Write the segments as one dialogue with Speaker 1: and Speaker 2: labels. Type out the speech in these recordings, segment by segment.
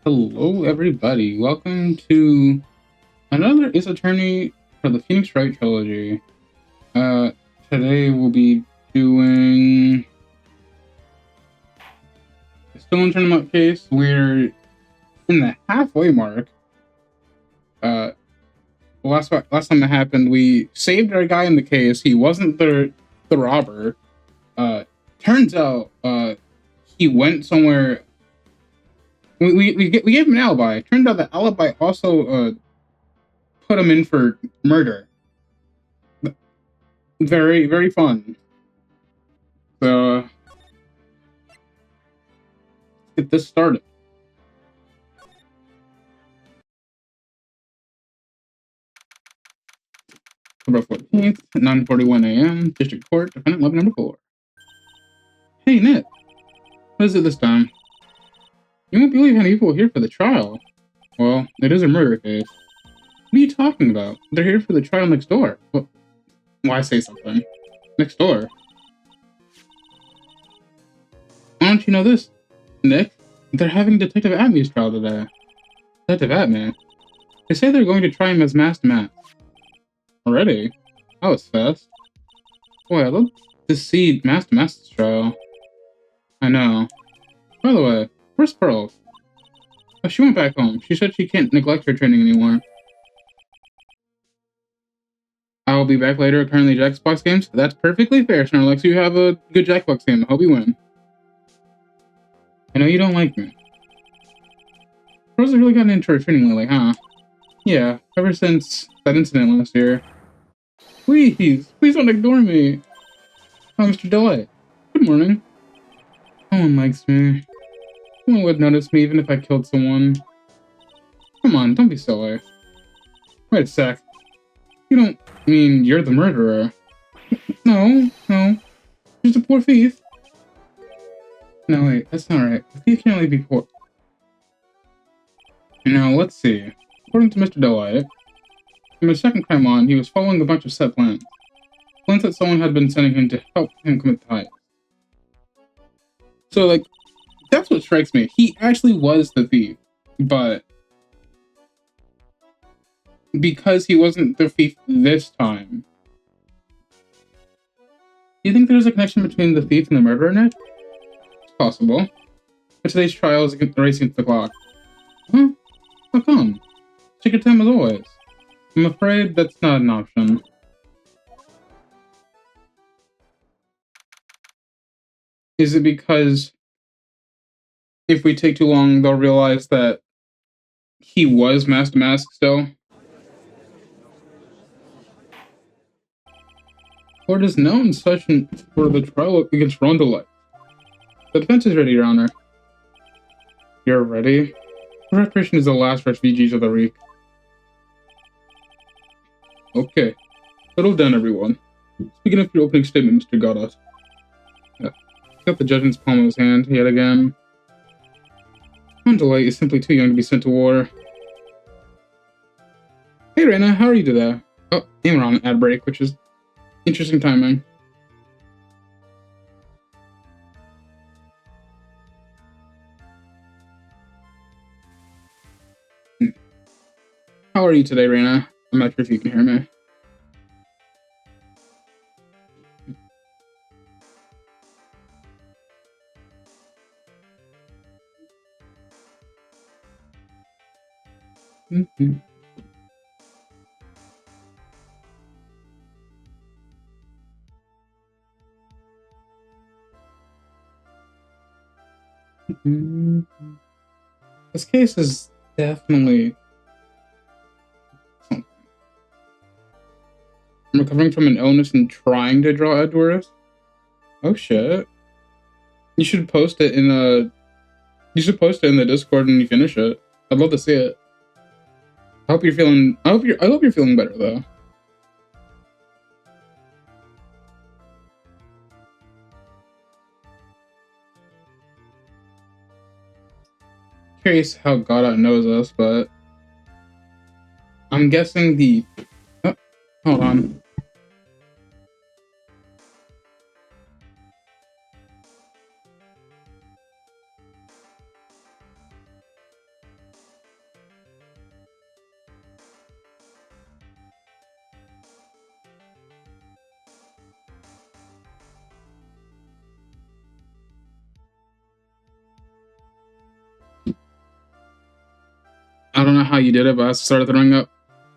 Speaker 1: Hello, everybody. Welcome to another Is Attorney for the Phoenix Wright trilogy. Today we'll be doing a stolen tournament case. We're in the halfway mark. Last time it happened, we saved our guy in the case. He wasn't the robber. Turns out, he went somewhere. We gave him an alibi. Turned out the alibi also put him in for murder. Very, very fun. So, let's get this started. October 14th, 9:41 a.m. District Court, Defendant Love Number 4. Hey, Nick. What is it this time? You won't believe how many people are here for the trial. Well, it is a murder case. What are you talking about? They're here for the trial next door. Well, why say something? Next door? Why don't you know this, Nick? They're having Detective Atmey's trial today. Detective Atmey? They say they're going to try him as Masked Matt. Already? That was fast. Boy, I'd love to see Masked Matt's trial. I know. By the way, where's Pearls? Oh, she went back home. She said she can't neglect her training anymore. I will be back later. Currently Jackbox games. That's perfectly fair, Snorlax. You have a good Jackbox game. I hope you win. I know you don't like me. Pearls has really gotten into her training lately, huh? Yeah, ever since that incident last year. Please don't ignore me. Oh, Mr. Delay. Good morning. No one likes me. No one would notice me even if I killed someone. Come on, don't be silly. Wait a sec. You don't mean you're the murderer? No. Just a poor thief. No, wait, that's not right. A thief can only be poor. Now, let's see. According to Mr. Delay, from his second crime on, he was following a bunch of set plans. Plans that someone had been sending him to help him commit the heist. So, that's what strikes me. He actually was the thief, but because he wasn't the thief this time. Do you think there's a connection between the thief and the murderer, Nick? It's possible. But today's trial is racing to the clock. Huh? How come? Take your time as always. I'm afraid that's not an option. Is it because if we take too long, they'll realize that he was Masked Mask still? Court is now in session for the trial against Rondelite. The defense is ready, Your Honor. You're ready? Preparation is the last rush VGs of the week. Okay. Settle down, everyone. Speaking of your opening statement, Mr. Goddard. Yeah. Got the judge in his palm of his hand, yet again. Rondelite is simply too young to be sent to war. Hey, Reina, how are you today? Oh, and we're on an ad break, which is interesting timing. How are you today, Reina? I'm not sure if you can hear me. This case is definitely something. I'm recovering from an illness and trying to draw Edwards. Oh shit! You should post it in the Discord when you finish it. I'd love to see it. I hope you're feeling. I hope you're feeling better though. Curious how Goddard knows us, but I'm guessing the. Oh, hold on. how you did it, but I started throwing up.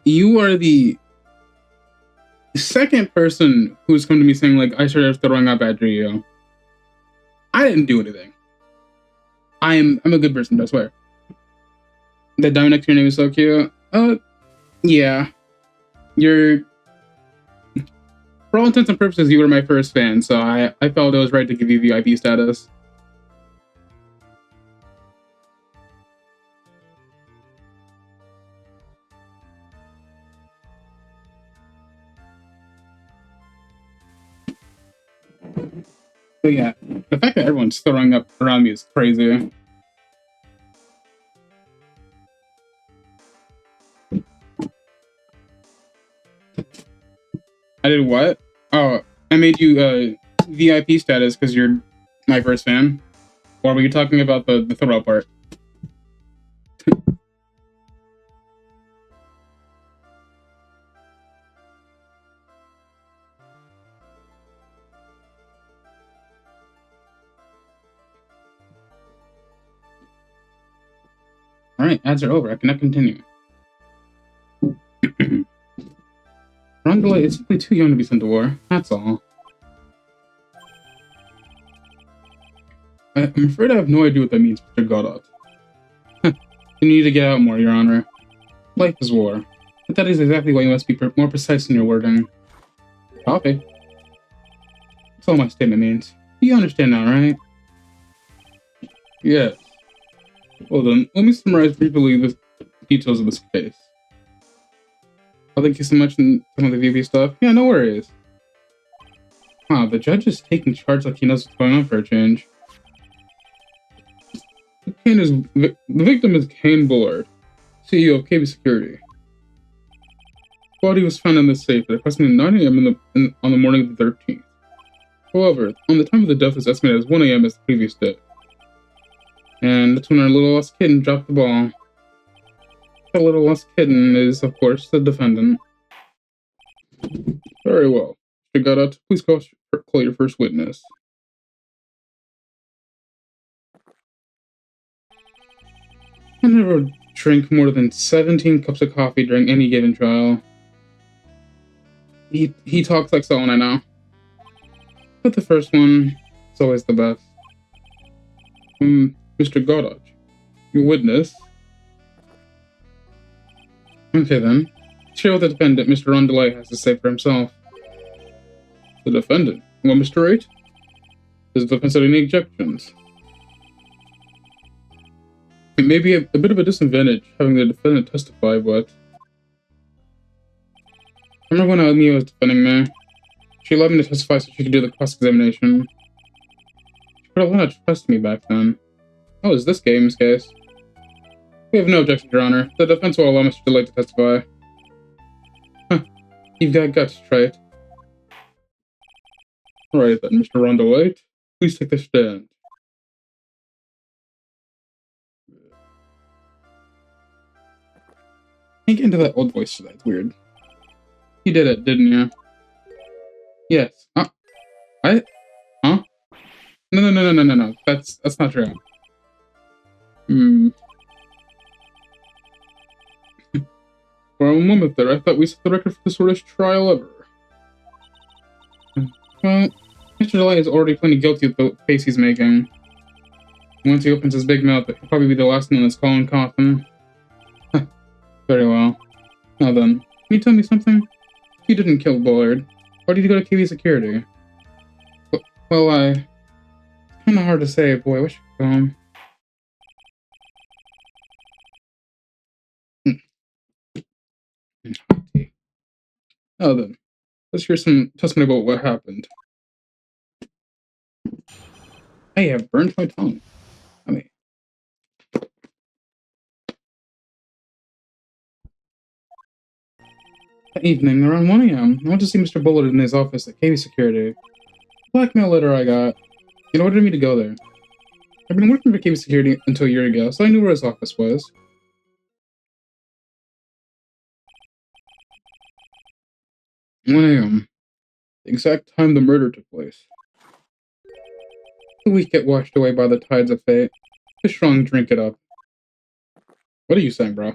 Speaker 1: You are the second person who's come to me saying, like, I started throwing up after you. I didn't do anything. I'm a good person, I swear. The diamond next to your name is so cute. Yeah. You're, for all intents and purposes, you were my first fan, so I felt it was right to give you VIP status. But yeah, the fact that everyone's throwing up around me is crazy. I did what? Oh, I made you VIP status because you're my first fan. Or were you talking about the throw up part? Alright, ads are over. I cannot continue. Rondela is simply too young to be sent to war. That's all. I'm afraid I have no idea what that means, Mr. Godot. You need to get out more, Your Honor. Life is war. But that is exactly why you must be more precise in your wording. Copy. That's all my statement means. You understand now, right? Yes. Well then, let me summarize briefly the details of this case. Oh, thank you so much and some of the VP stuff. Yeah, no worries. Wow, the judge is taking charge like he knows what's going on for a change. The victim is Kane Bullard, CEO of KB Security. Body was found in the safe at approximately 9 a.m. on the morning of the 13th. However, on the time of the death is estimated as 1 a.m. as the previous day. And that's when our little lost kitten dropped the ball. The little lost kitten is, of course, the defendant. Very well. Mr. Godot, please call your first witness. I never drink more than 17 cups of coffee during any given trial. He talks like someone I know. But the first one is always the best. Mr. Godot, your witness. Okay then. Share what the defendant, Mr. Rondelay, has to say for himself. The defendant? Well, Mr. Wright? Does the defense have any objections? It may be a bit of a disadvantage having the defendant testify, but... I remember when LMAO was defending me. She allowed me to testify so she could do the cross-examination. She put a lot of trust in me back then. Oh, is this game's case? We have no objection, Your Honor. The defense will allow Mr. Delay to testify. Huh. You've got guts, try it. Alright then, Mr. Rondelay, please take the stand. Can't get into that old voice today, it's weird. You did it, didn't you? Yes. Huh? What? Huh? No. That's not true. For a moment there, I thought we set the record for the shortest trial ever. Well, Mr. Delay is already plenty guilty of the face he's making. Once he opens his big mouth, he'll probably be the last one in his calling coffin. Very well. Now then, can you tell me something? You didn't kill Bullard. Why did you go to KB Security? Well, it's kinda hard to say, boy. I wish I could go home. Now then, let's hear some testimony about what happened. Hey, I've burned my tongue. I mean... That evening, around 1 a.m., I went to see Mr. Bullard in his office at KB Security. Blackmail letter I got. It ordered me to go there. I've been working for KB Security until a year ago, so I knew where his office was. 1 a.m. The exact time the murder took place. The week get washed away by the tides of fate. Too strong, drink it up. What are you saying, bro?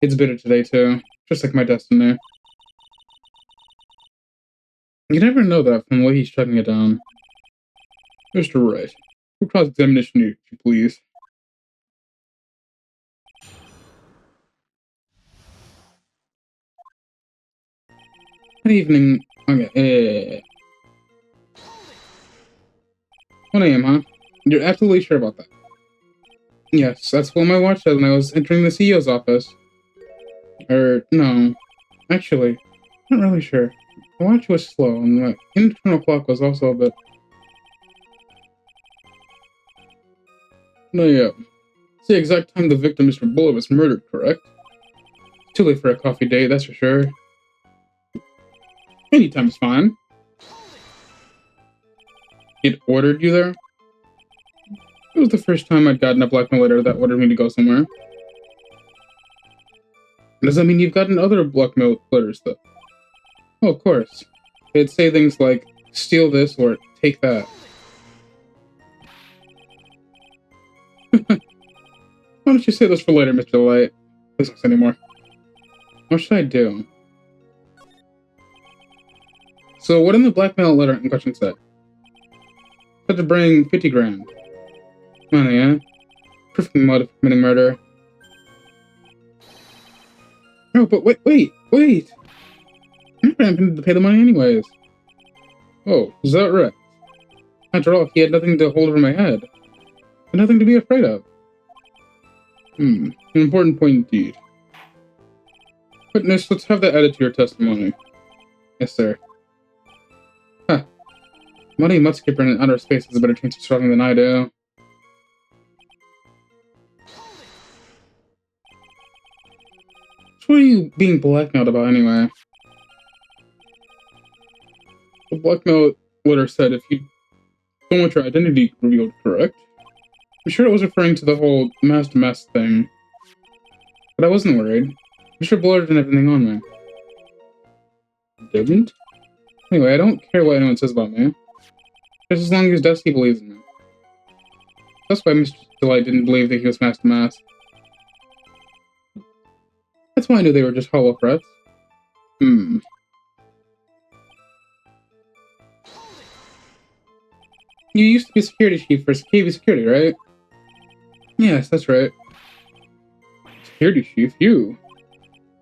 Speaker 1: It's bitter today, too. Just like my destiny. You never know that from the way he's shutting it down. Mr. Wright, who cross-examination you, if you please? Good evening. Okay, 1 a.m., huh? You're absolutely sure about that? Yes, that's what my watch said when I was entering the CEO's office. No. Actually, not really sure. The watch was slow, and the internal clock was also a bit... No, yeah. It's the exact time the victim, Mr. Bullet, was murdered, correct? Too late for a coffee date, that's for sure. Anytime's fine. It ordered you there? It was the first time I'd gotten a blackmail letter that ordered me to go somewhere. Does that mean you've gotten other blackmail letters, though? Oh, of course. It'd say things like, steal this or take that. Why don't you say this for later, Mr. Delight? Please don't say anymore. What should I do? So, what in the blackmail letter in question said? Had to bring 50 grand. Money, eh? Perfect motive for committing murder. No, but wait! I'm not intended to pay the money anyways. Oh, is that right? After all, he had nothing to hold over my head. And nothing to be afraid of. An important point indeed. Witness, let's have that added to your testimony. Yes, sir. Huh. Money mudskipper in outer space has a better chance of surviving than I do. So what are you being blackmailed about anyway? The blackmail letter said if you don't want your identity revealed, correct? I'm sure it was referring to the whole mask-to-mask thing. But I wasn't worried. Mr. Bullard didn't have anything on me. Didn't? Anyway, I don't care what anyone says about me. Just as long as Dusty believes in me. That's why Mr. Delight didn't believe that he was mask-to-mask. That's why I knew they were just hollow threats. You used to be security chief for KV Security, right? Yes, that's right. Security chief? You?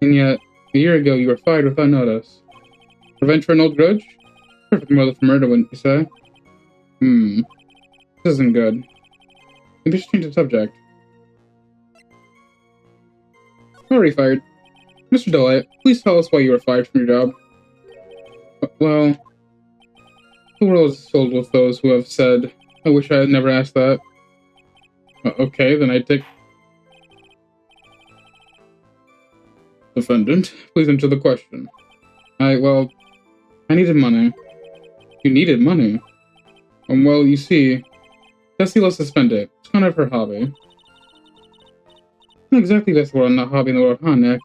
Speaker 1: And yet, a year ago you were fired without notice. Revenge for an old grudge? Perfect motive for murder, wouldn't you say? This isn't good. Maybe we should change the subject. Already fired. Mr. Delight, please tell us why you were fired from your job. Well, the world is filled with those who have said, I wish I had never asked that. Okay, then I take... Defendant, please answer the question. I needed money. You needed money? Well, you see, Jessie loves to spend it. It's kind of her hobby. Not exactly this world, not hobby in the world, huh, Nick?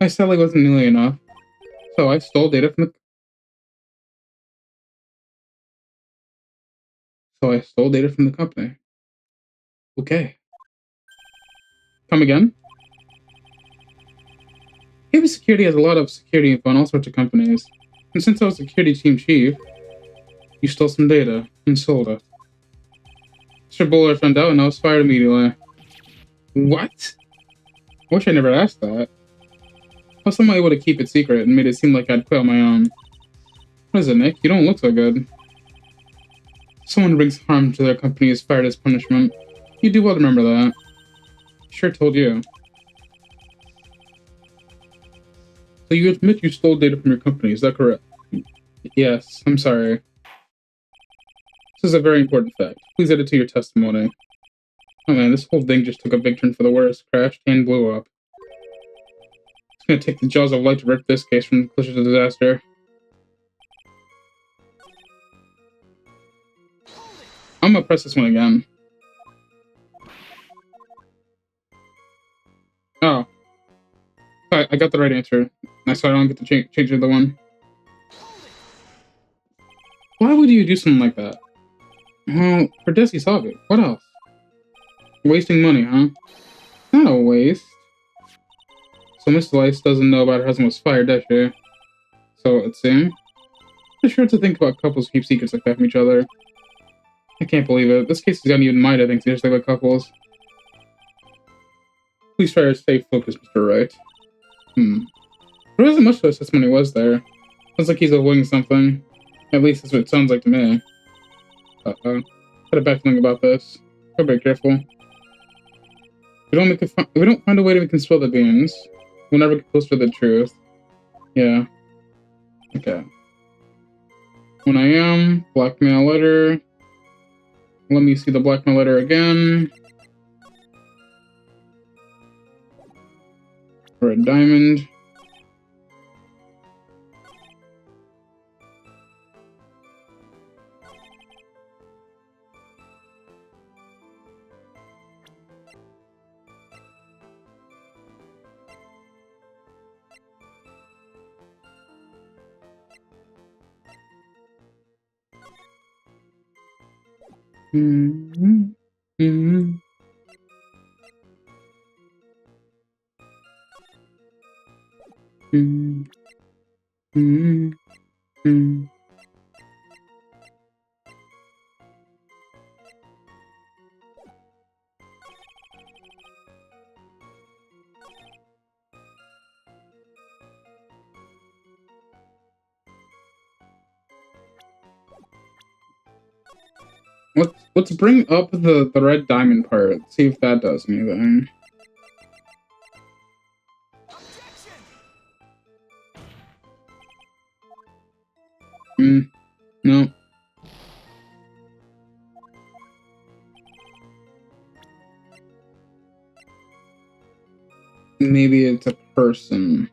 Speaker 1: My salary wasn't nearly enough, so I stole data from the company. Okay. Come again? KV Security has a lot of security info on all sorts of companies. And since I was security team chief, you stole some data and sold it. Mr. Bullard found out and I was fired immediately. What? I wish I never asked that. I was somehow able to keep it secret and made it seem like I'd quit on my own. What is it, Nick? You don't look so good. Someone who brings harm to their company is fired as punishment. You do well to remember that. Sure told you. So you admit you stole data from your company, is that correct? Yes, I'm sorry. This is a very important fact. Please add it to your testimony. Oh man, this whole thing just took a big turn for the worse. Crashed and blew up. It's gonna take the jaws of light to rip this case from closer to disaster. I'm gonna press this one again. Oh. I got the right answer. So I don't get to change the other one. Why would you do something like that? Well, for Desi's hobby. What else? Wasting money, huh? Not a waste. So Miss Lice doesn't know about her husband was fired, does she? So it seems. It's sure to think about couples who keep secrets like that from each other. I can't believe it. This case has gotten even mind, I think, seriously about couples. Please try to stay focused, Mr. Wright. There wasn't much to this testimony, was there? Sounds like he's avoiding something. At least that's what it sounds like to me. Uh-oh. Got a bad feeling about this. Gotta be careful. If we don't find a way to make him spill the beans, we'll never get close to the truth. Yeah. Okay. 1 a.m. Blackmail letter. Let me see the blackmail letter again. Red diamond. Let's bring up the red diamond part. See if that does anything. No. Maybe it's a person.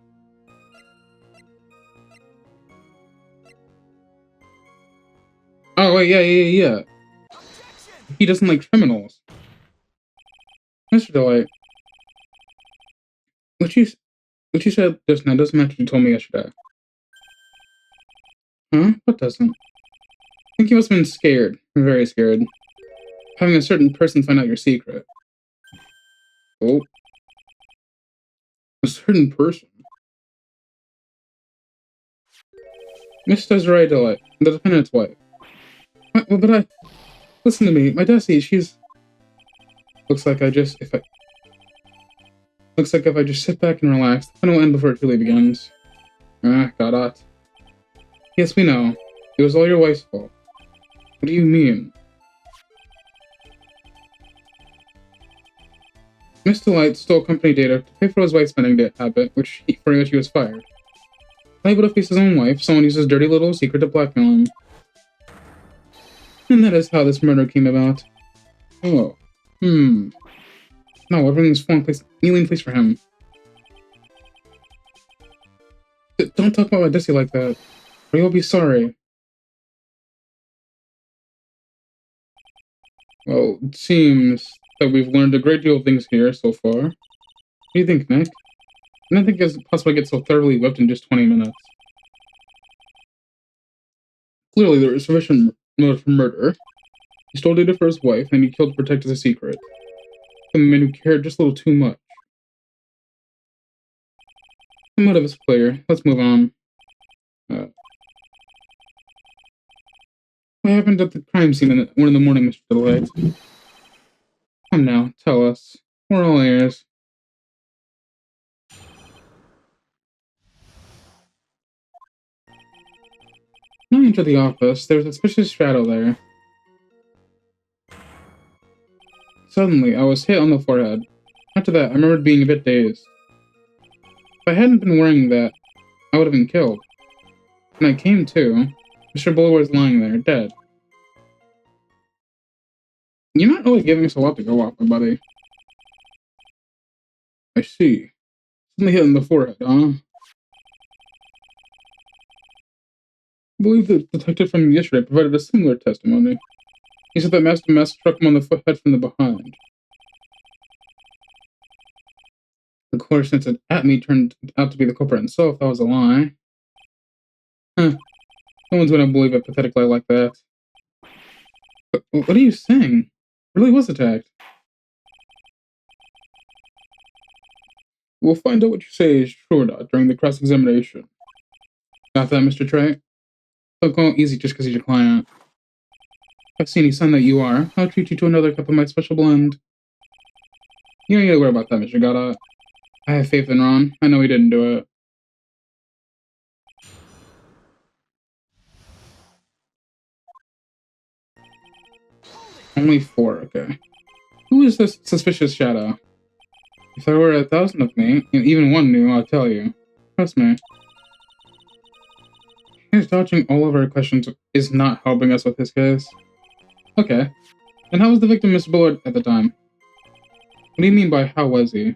Speaker 1: Oh wait, yeah. He doesn't like criminals. Mr. Delight. What you said just now doesn't match what you told me yesterday. Huh? What doesn't? I think you must have been scared. Very scared. Having a certain person find out your secret. Oh. A certain person? Miss Desiree Delight, the defendant's wife. But listen to me. My Desi, she's... Looks like if I just sit back and relax, the fun will end before it truly begins. Got it. Yes, we know. It was all your wife's fault. What do you mean? Mr. Light stole company data to pay for his wife's spending habit, for which he was fired. Unable to face his own wife, someone used his dirty little secret to blackmail him. And that is how this murder came about. Oh. No, everything's kneeling place for him. Don't talk about my Desi like that, or you'll be sorry. Well, it seems that we've learned a great deal of things here so far. What do you think, Nick? I don't think it's possible to get so thoroughly whipped in just 20 minutes. Clearly, there is sufficient motive for murder. He stole data for his wife, and he killed to protect his secret. The man who cared just a little too much. The motive is clear. Let's move on. What happened at the crime scene at 1 in the morning, Mr. Delight? Come now, tell us. We're all ears. When I entered the office, there was a suspicious shadow there. Suddenly, I was hit on the forehead. After that, I remembered being a bit dazed. If I hadn't been wearing that, I would have been killed. When I came to, Mr. Buller was lying there, dead. You're not really giving us a lot to go off, my buddy. I see. Something hit on the forehead, huh? I believe the detective from yesterday provided a similar testimony. He said that Master Mess struck him on the head from the behind. Of course, since it at me turned out to be the culprit himself, that was a lie. Huh. No one's gonna believe a pathetic lie like that. But what are you saying? It really was attacked. We'll find out what you say is true or not during the cross-examination. Got that, Mr. Trey? Don't go easy just because he's your client. If I see any sign that you are, I'll treat you to another cup of my special blend. You don't need to worry about that, Mr. Gada. I have faith in Ron. I know he didn't do it. Only 4, okay. Who is this suspicious shadow? If there were 1,000 of me, and even one knew, I'll tell you. Trust me. His dodging all of our questions is not helping us with this case. Okay. And how was the victim, Mr. Bullard, at the time? What do you mean by how was he?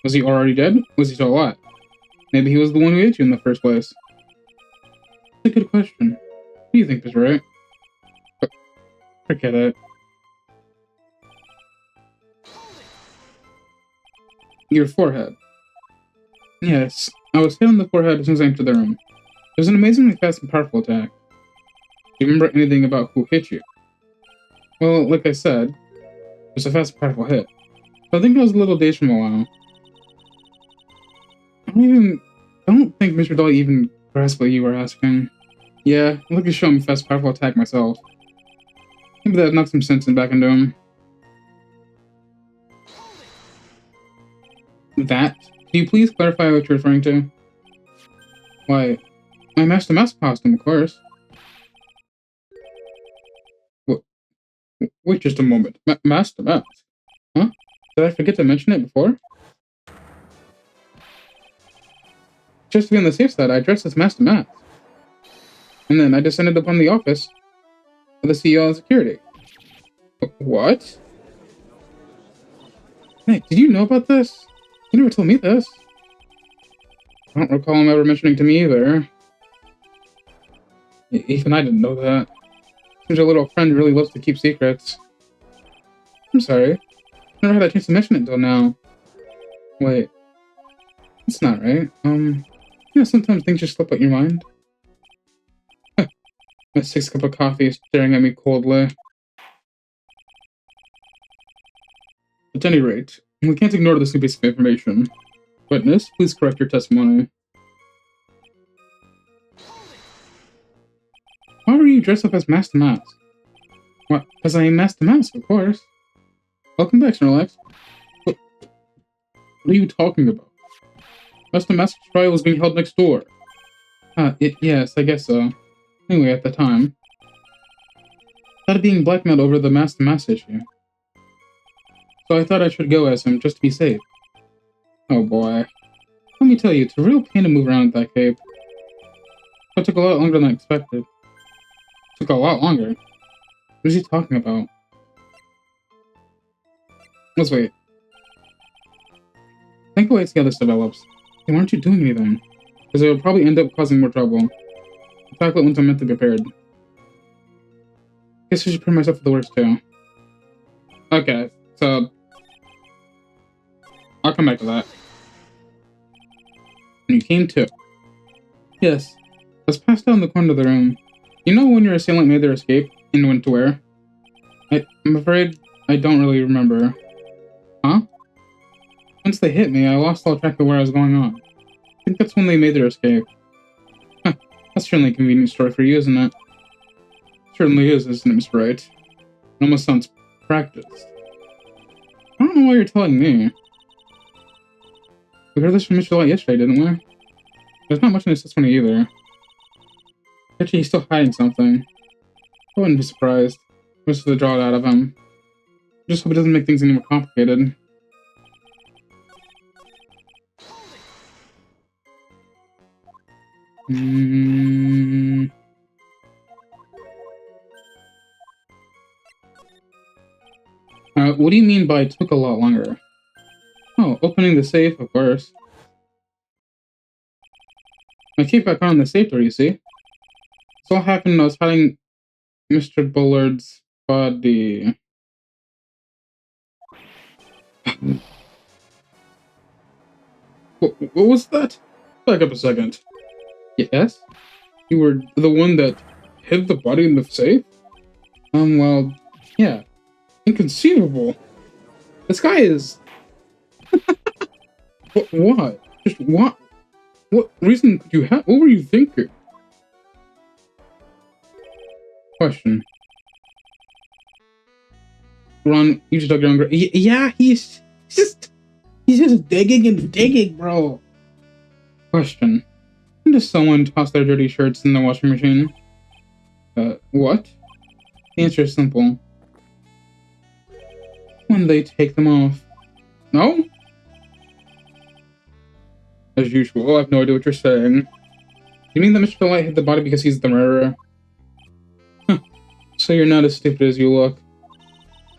Speaker 1: Was he already dead? Was he still alive? Maybe he was the one who hit you in the first place. That's a good question. What do you think, Mr. Wright? Forget it. Your forehead. Yes, I was hit on the forehead as soon as I entered the room. It was an amazingly fast and powerful attack. Do you remember anything about who hit you? Well, like I said, it was a fast and powerful hit. So I think I was a little dazed from a while. I don't think Mr. Dolly even grasped what you were asking. Yeah, I'd like to show him a fast and powerful attack myself. Maybe that knocked some sense back into him. That? Can you please clarify what you're referring to? Why, my Master Mask costume, of course. Wait just a moment. Master Mask? Huh? Did I forget to mention it before? Just to be on the safe side, I dressed as Master Mask. And then I descended upon the office of the CEO of security. What? Hey, did you know about this? You never told me this. I don't recall him ever mentioning to me either. Even I didn't know that. Seems your little friend really loves to keep secrets. I'm sorry. Never had a chance to mention it until now. Wait. It's not right. Sometimes things just slip out your mind. My 6th cup of coffee is staring at me coldly. At any rate, we can't ignore this new piece of information. Witness, please correct your testimony. Why were you dressed up as Master Mask? What? Because I am Master Mask, of course. Welcome back, Snorlax. What are you talking about? Master Mask's trial was being held next door. Yes, I guess so. Anyway, at the time, I started being blackmailed over the Master Mask issue. So I thought I should go as him just to be safe. Oh boy. Let me tell you, it's a real pain to move around with that cape. It took a lot longer than I expected. It took a lot longer. What is he talking about? Let's wait. Think away see how this develops. Hey, why aren't you doing anything? Because it will probably end up causing more trouble. I'll tackle it once I'm mentally prepared. Guess I should prepare myself for the worst too. Okay, so I'll come back to that. And you came too. Yes. I was passed out in the corner of the room. You know when your assailant made their escape and went to where? I'm afraid I don't really remember. Huh? Once they hit me, I lost all track of where I was going on. I think that's when they made their escape. Huh. That's certainly a convenient story for you, isn't it? Certainly is, isn't it, Mr. Wright? It almost sounds practiced. I don't know why you're telling me. We heard this from Mr. Light yesterday, didn't we? There's not much in his testimony either. Actually, he's still hiding something. I wouldn't be surprised. Most of the draw it out of him. Just hope it doesn't make things any more complicated. What do you mean by it took a lot longer? Oh, opening the safe, of course. I keep back on the safe door, you see? This all happened when I was hiding Mr. Bullard's body. What was that? Back up a second. Yes? You were the one that hid the body in the safe? Well, yeah. Inconceivable. This guy is... Why? Just what? What reason could you have? What were you thinking? Question. Ron, you just dug your own grave. Yeah, he's just digging and digging, bro. Question. When does someone toss their dirty shirts in the washing machine? What? The answer is simple. When they take them off. No? As usual, I have no idea what you're saying. You mean that Mr. Light hit the body because he's the murderer? So you're not as stupid as you look.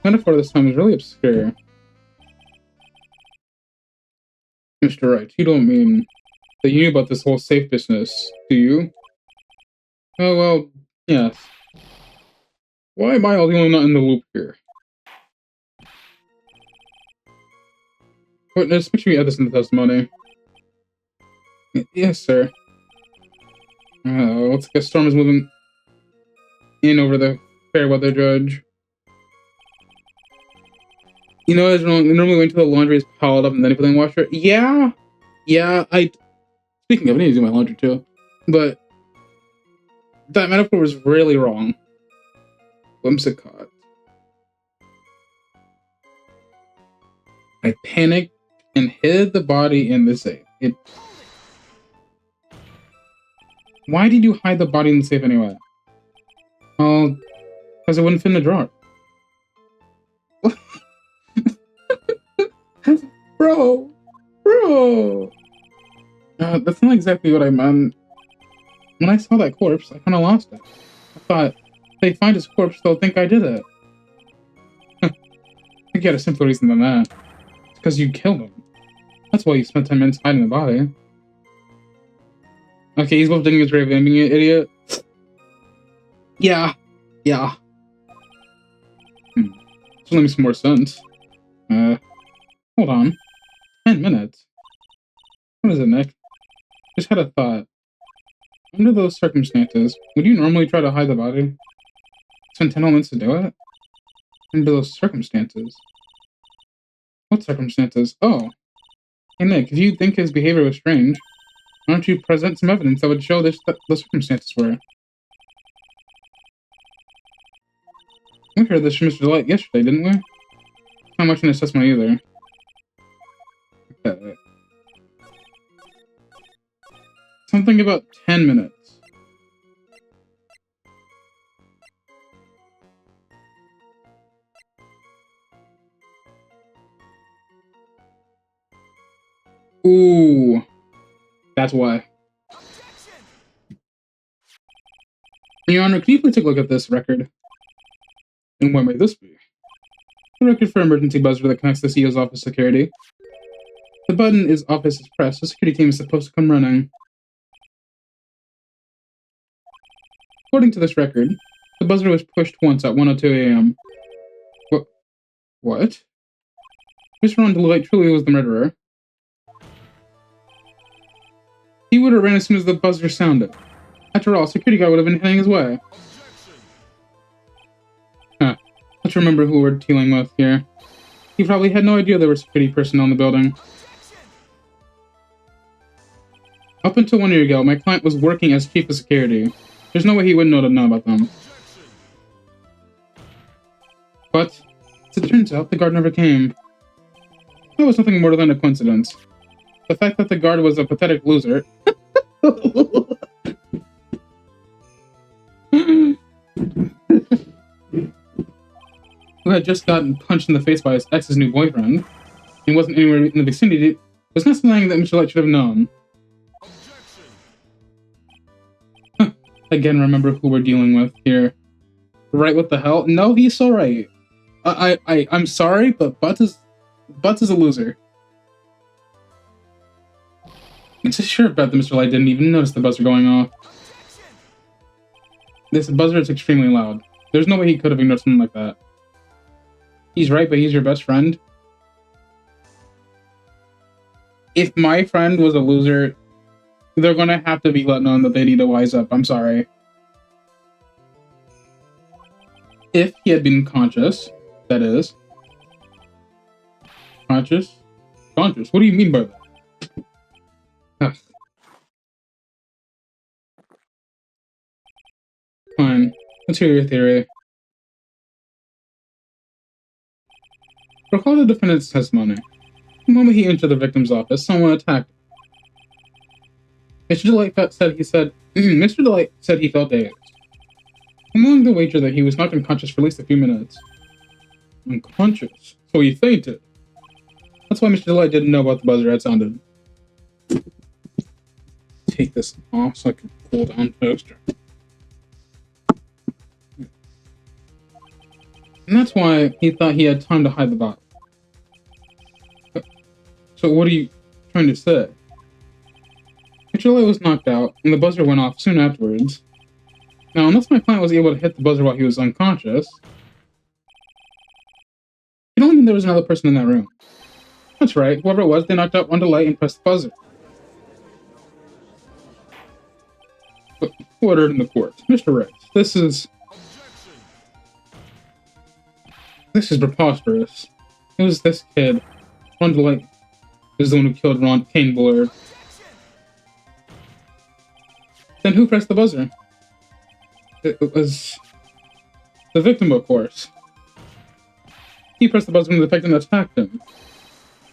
Speaker 1: The metaphor this time is really obscure. Mr. Wright, you don't mean that you knew about this whole safe business, do you? Oh, well, yes. Why am I the only not in the loop here? Witness, make sure you add this in the testimony. Yes, sir. Looks like a storm is moving in over the fair weather judge. You know, as normally wait until the laundry is piled up and then you put it in the washer. Yeah, speaking of, I need to do my laundry too. But that metaphor was really wrong. Whimsicott. I panicked and hid the body in the safe. Why did you hide the body in the safe anyway? Well, because it wouldn't fit in the drawer. Bro! That's not exactly what I meant. When I saw that corpse, I kind of lost it. I thought, if they find his corpse, they'll think I did it. I think you had a simpler reason than that. It's because you killed him. That's why you spent 10 minutes hiding the body. Okay, he's both digging his grave and being an idiot. Yeah. This will make some more sense. Hold on. 10 minutes? What is it, Nick? Just had a thought. Under those circumstances, would you normally try to hide the body? Spend 10 minutes to do it? Under those circumstances? What circumstances? Oh. Hey, Nick, if you think his behavior was strange, why don't you present some evidence that would show the circumstances were? We heard this from Mr. Light yesterday, didn't we? Not much in his testimony either. Okay. Something about 10 minutes. Ooh. That's why. Your Honor, can you please take a look at this record? And what may this be? The record for emergency buzzer that connects the CEO's office security. The button is office is pressed. The security team is supposed to come running. According to this record, the buzzer was pushed once at 1:02 a.m. What? Mr. Ron DeLoy truly was the murderer. He would have ran as soon as the buzzer sounded. After all, security guard would have been heading his way. Huh. Let's remember who we're dealing with here. He probably had no idea there were security personnel in the building. Up until 1 year ago, my client was working as chief of security. There's no way he wouldn't know about them. But, as it turns out, the guard never came. That was nothing more than a coincidence. The fact that the guard was a pathetic loser... who had just gotten punched in the face by his ex's new boyfriend, and wasn't anywhere in the vicinity, was not something that Mr. Light should have known. Again, remember who we're dealing with here. Right, what the hell? No, he's so right. I'm sorry, but Butts is a loser. It's a sure bet that Mr. Light didn't even notice the buzzer going off. This buzzer is extremely loud. There's no way he could have ignored something like that. He's right, but he's your best friend. If my friend was a loser, they're gonna have to be let know that they need to wise up. I'm sorry. If he had been conscious, that is. Conscious? Conscious? What do you mean by that? Fine. Let's hear your theory. Recall the defendant's testimony. The moment he entered the victim's office, someone attacked him. Mr. Delight said he felt dazed. I'm willing to wager that he was knocked unconscious for at least a few minutes. Unconscious? So he fainted. That's why Mr. Delight didn't know about the buzzer had sounded. Take this off so I can pull down poster. And that's why he thought he had time to hide the body. So what are you trying to say? Mr. Delight was knocked out, and the buzzer went off soon afterwards. Now, unless my client was able to hit the buzzer while he was unconscious, you don't mean there was another person in that room. That's right, whoever it was, they knocked out one Delight and pressed the buzzer. But ordered in the court. Mr. Wright, this is preposterous. It was this kid. Ron Delight is the one who killed Kane Bullard. Then who pressed the buzzer? It was the victim, of course. He pressed the buzzer when the victim attacked him.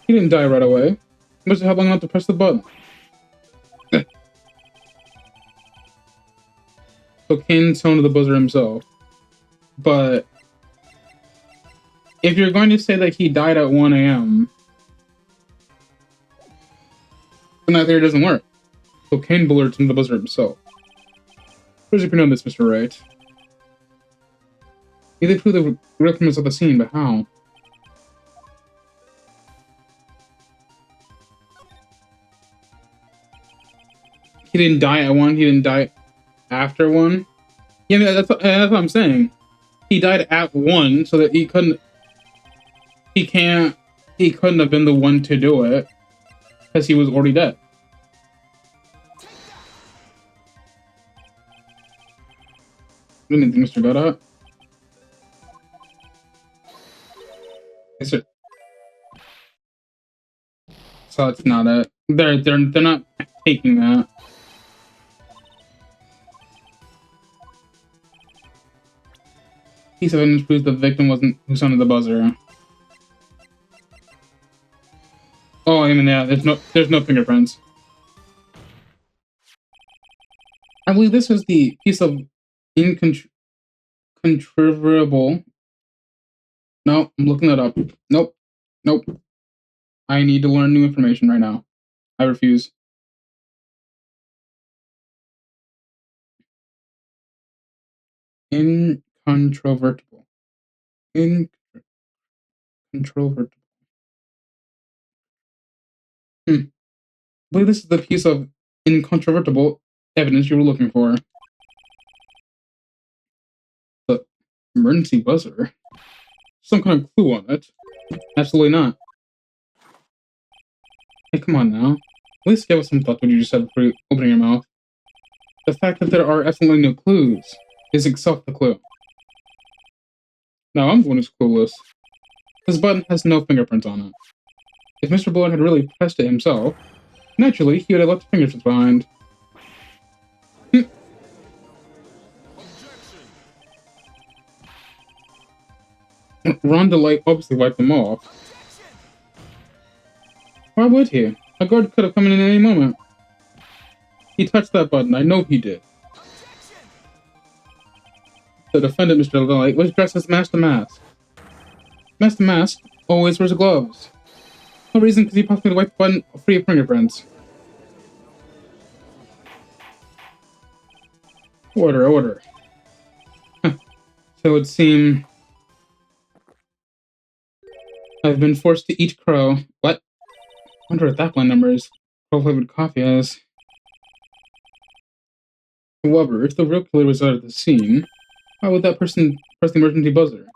Speaker 1: He didn't die right away. He must have had long enough to press the button. So Kane sounded the buzzer himself. But if you're going to say that he died at 1 a.m., then that theory doesn't work. So Kane Bullard sounded the buzzer himself. Where's your opinion on this, Mr. Wright? You prove the real criminals at the scene, but how? He didn't die at 1, he didn't die after 1? Yeah, that's what I'm saying. He died at 1, so that he couldn't have been the one to do it, because he was already dead. Anything, Mr. Godot? Yes, sir. So that's not it. They're not taking that. Piece of evidence proves the victim wasn't who sounded the buzzer. Oh, I mean, yeah, there's no fingerprints. I believe this is the piece of incontrovertible. No, I'm looking that up. Nope. I need to learn new information right now. I refuse. Incontrovertible. Incontrovertible. I believe this is the piece of incontrovertible evidence you were looking for. The emergency buzzer? Some kind of clue on it? Absolutely not. Hey, come on now. At least give us some thought what you just said before opening your mouth. The fact that there are absolutely no clues is itself the clue. Now I'm the one who's clueless. This button has no fingerprints on it. If Mr. Bullard had really pressed it himself, naturally he would have left the fingerprints behind. Ron Delight obviously wiped them off. Why would he? A guard could have come in at any moment. He touched that button, I know he did. The defendant, Mr. Delight, was dressed as Master Mask. Master Mask always wears gloves. No reason because he possibly wiped the button free of fingerprints. Order. So it would seem I've been forced to eat crow. What? I wonder what that blend number is. Crow flavored coffee is. However, if the real killer was out of the scene, why would that person press the emergency buzzer?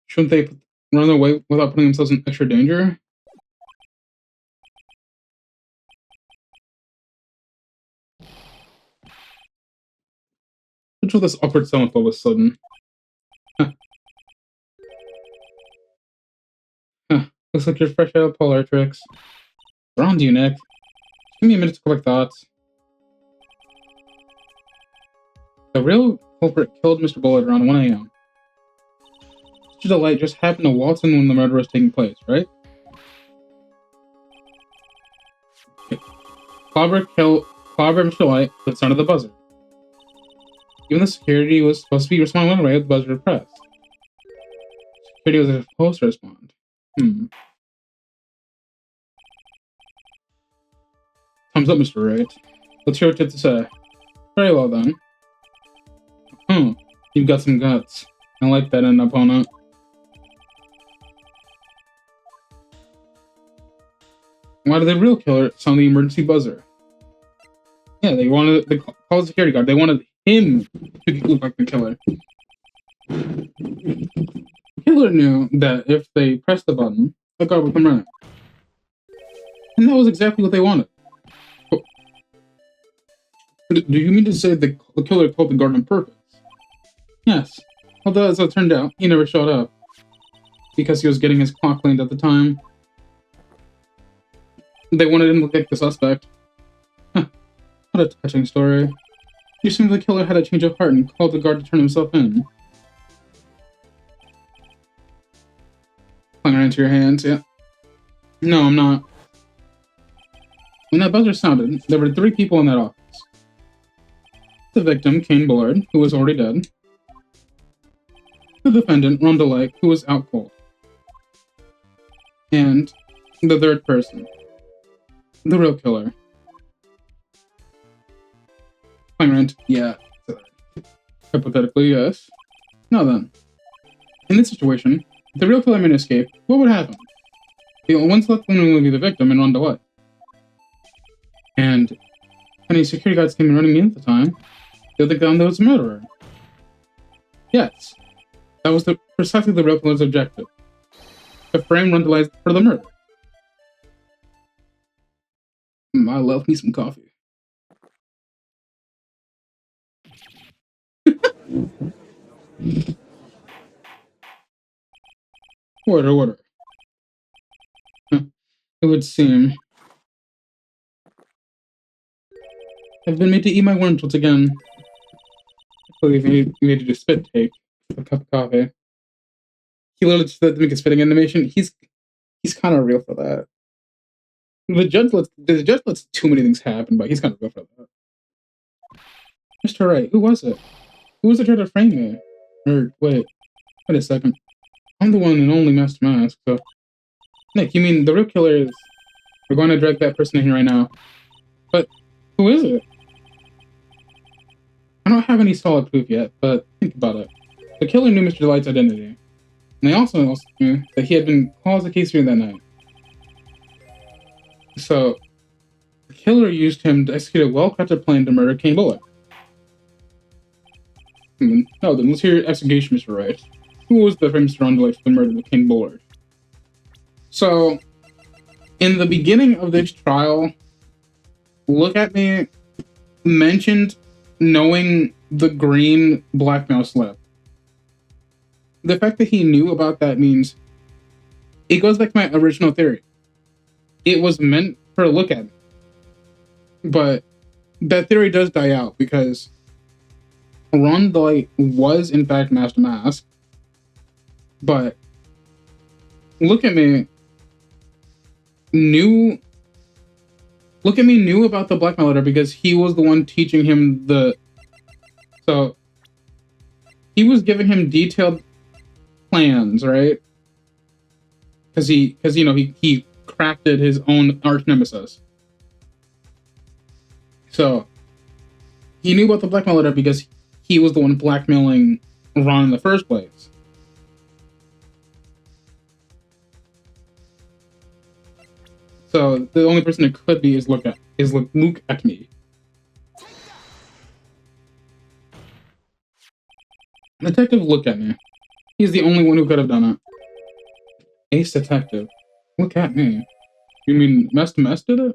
Speaker 1: Shouldn't they run away without putting themselves in extra danger? What's with this awkward silence all of a sudden? Looks like you're fresh out of polar tricks. What's wrong with you, Nick? Give me a minute to collect thoughts. The real culprit killed Mr. Bullard around 1 a.m. Mr. Delight just happened to waltz in when the murder was taking place, right? Clobber Mr. Delight with the sound of the buzzer. Even the security was supposed to be responding right away with the buzzer pressed. Security was supposed to respond. Thumbs up, Mr. Wright. Let's hear what you have to say. Very well then. You've got some guts. I like that in an opponent. Why did the real killer sound the emergency buzzer? Yeah, they call the security guard. They wanted him to look like the killer. The killer knew that if they pressed the button, the guard would come running. And that was exactly what they wanted. Do you mean to say the killer called the guard on purpose? Yes. Although, as it turned out, he never showed up. Because he was getting his clock cleaned at the time. They wanted him to look like the suspect. What a touching story. You seem the killer had a change of heart and called the guard to turn himself in. Pulling her into your hands, yeah. No, I'm not. When that buzzer sounded, there were 3 people in that office. The victim, Kane Bullard, who was already dead. The defendant, Ron Delight, who was out cold. And the third person. The real killer. Rent, yeah. Hypothetically, yes. Now then. In this situation, if the real killer made an escape, what would happen? The only ones left would be the victim and Ron Delight. And any security guards came running in at the time, they'll think that was a murderer. Yes. That was precisely the real killer's objective. To frame Ron Delight for the murder. I love me some coffee. Order. It would seem. I've been made to eat my worms once again. I believe you made to do spit take a cup of coffee. He literally just had to make a spitting animation. He's kind of real for that. The judge lets too many things happen, but he's kind of real for that. Mr. Wright, who was it? Who was it trying to frame me? Or wait a second. I'm the one and only Master Mask, so Nick, you mean the real killer is... We're going to drag that person in here right now. But who is it? I don't have any solid proof yet, but think about it. The killer knew Mr. Delight's identity. And they also knew that he had been called as a case that night. So, the killer used him to execute a well-crafted plan to murder Kane Bullard. No, then let's hear your execution, Mr. Wright. Who was the famous Ron Delight for the murder of Kane Bullard? So, in the beginning of this trial, Look At Me mentioned knowing the green blackmail slip. The fact that he knew about that means it goes back to my original theory. It was meant for a Look At Me. But that theory does die out because Ron Delight was in fact Master Mask. But Look At Me knew about the blackmail letter because he was the one teaching him so he was giving him detailed plans, right? Because he crafted his own arch nemesis. So he knew about the blackmail letter because he was the one blackmailing Ron in the first place. So the only person it could be is Look At Me. Detective Look At Me. He's the only one who could have done it. Ace Detective. Look At Me. You mean Master Mask did it?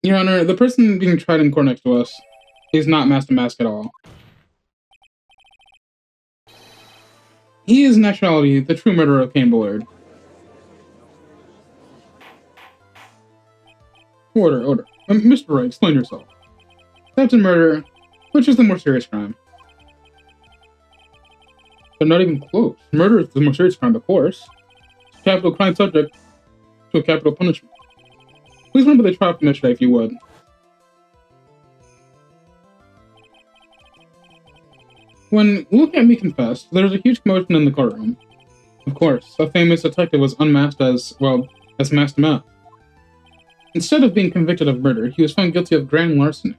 Speaker 1: Your Honor, the person being tried in court next to us is not Master Mask at all. He is in actuality the true murderer of Kane Bullard. Order. Mr. Wright, explain yourself. Theft and murder, which is the more serious crime? They're not even close. Murder is the more serious crime, of course. It's a capital crime subject to a capital punishment. Please remember the trial from yesterday, if you would. When Look at Me confessed, there was a huge commotion in the courtroom. Of course, a famous detective was unmasked as masked meth. Instead of being convicted of murder, he was found guilty of grand larceny.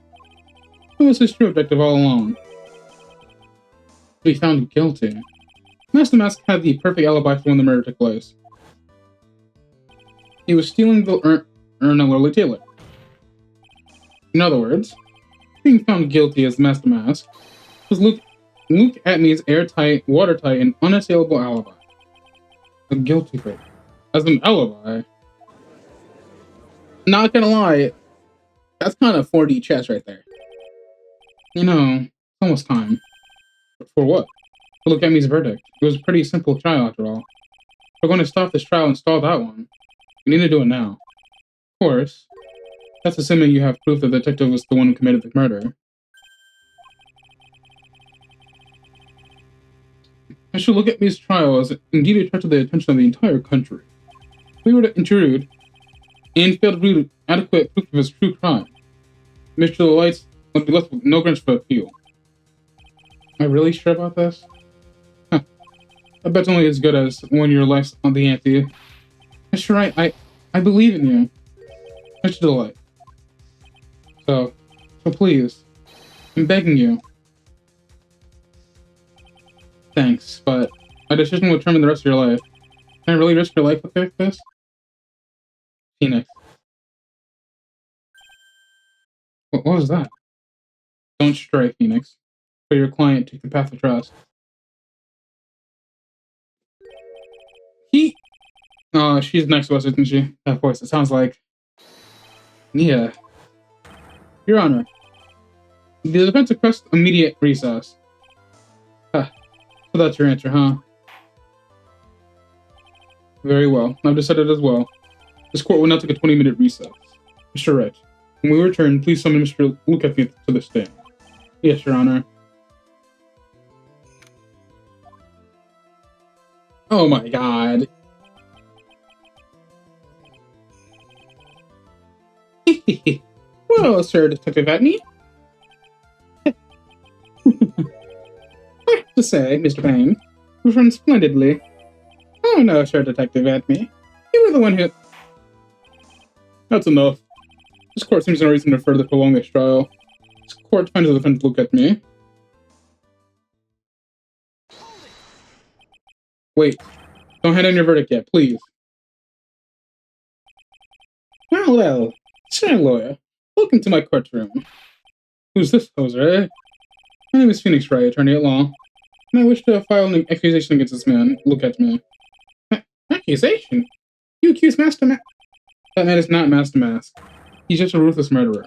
Speaker 1: What was his true objective all along? To be found guilty. Master Mask had the perfect alibi for when the murder took place. He was stealing the urn of Lily Taylor. In other words, being found guilty as Master Mask was Luke Atmey's airtight, watertight, and unassailable alibi. A guilty plea. As an alibi. Not gonna lie, that's kind of 4D chess right there. You know, it's almost time. For what? To look at me's verdict. It was a pretty simple trial after all. We're going to stop this trial and stall that one. We need to do it now. Of course. That's assuming you have proof that the detective was the one who committed the murder. I should look at me's trial as it indeed attracted the attention of the entire country. If we were to intrude and fail to prove adequate proof of his true crime, Mr. Lights would be left with no grounds for appeal. Am I really sure about this? Huh. I bet it's only as good as when your life's on the ante. Mr. Wright, I believe in you. Mr. Delight. So please, I'm begging you. Thanks, but my decision will determine the rest of your life. Can I really risk your life with this? Phoenix. What was that? Don't stray, Phoenix. For your client, take the path of trust. She's next to us, isn't she? That voice, it sounds like... Yeah. Your Honor, the defense requests immediate recess. So that's your answer, huh? Very well. I've decided as well. This court will now take a 20-minute recess. Mr. Wright, when we return, please summon Mr. Look at Me to the stand. Yes, Your Honor. Oh my god. Well, Sir Detective Atney. I have to say, Mr. Payne, you run splendidly. Oh no, Sir Detective Atney. You were the one who... That's enough. This court seems no reason to further prolong this trial. This court finds the defendant Look at Me. Wait. Don't hand in your verdict yet, please. Well, sir lawyer, welcome to my courtroom. Who's this poser, eh? My name is Phoenix Wright, attorney at law, and I wish to file an accusation against this man. Look at me. Accusation? You accuse Master Mask? That man is not Master Mask. He's just a ruthless murderer.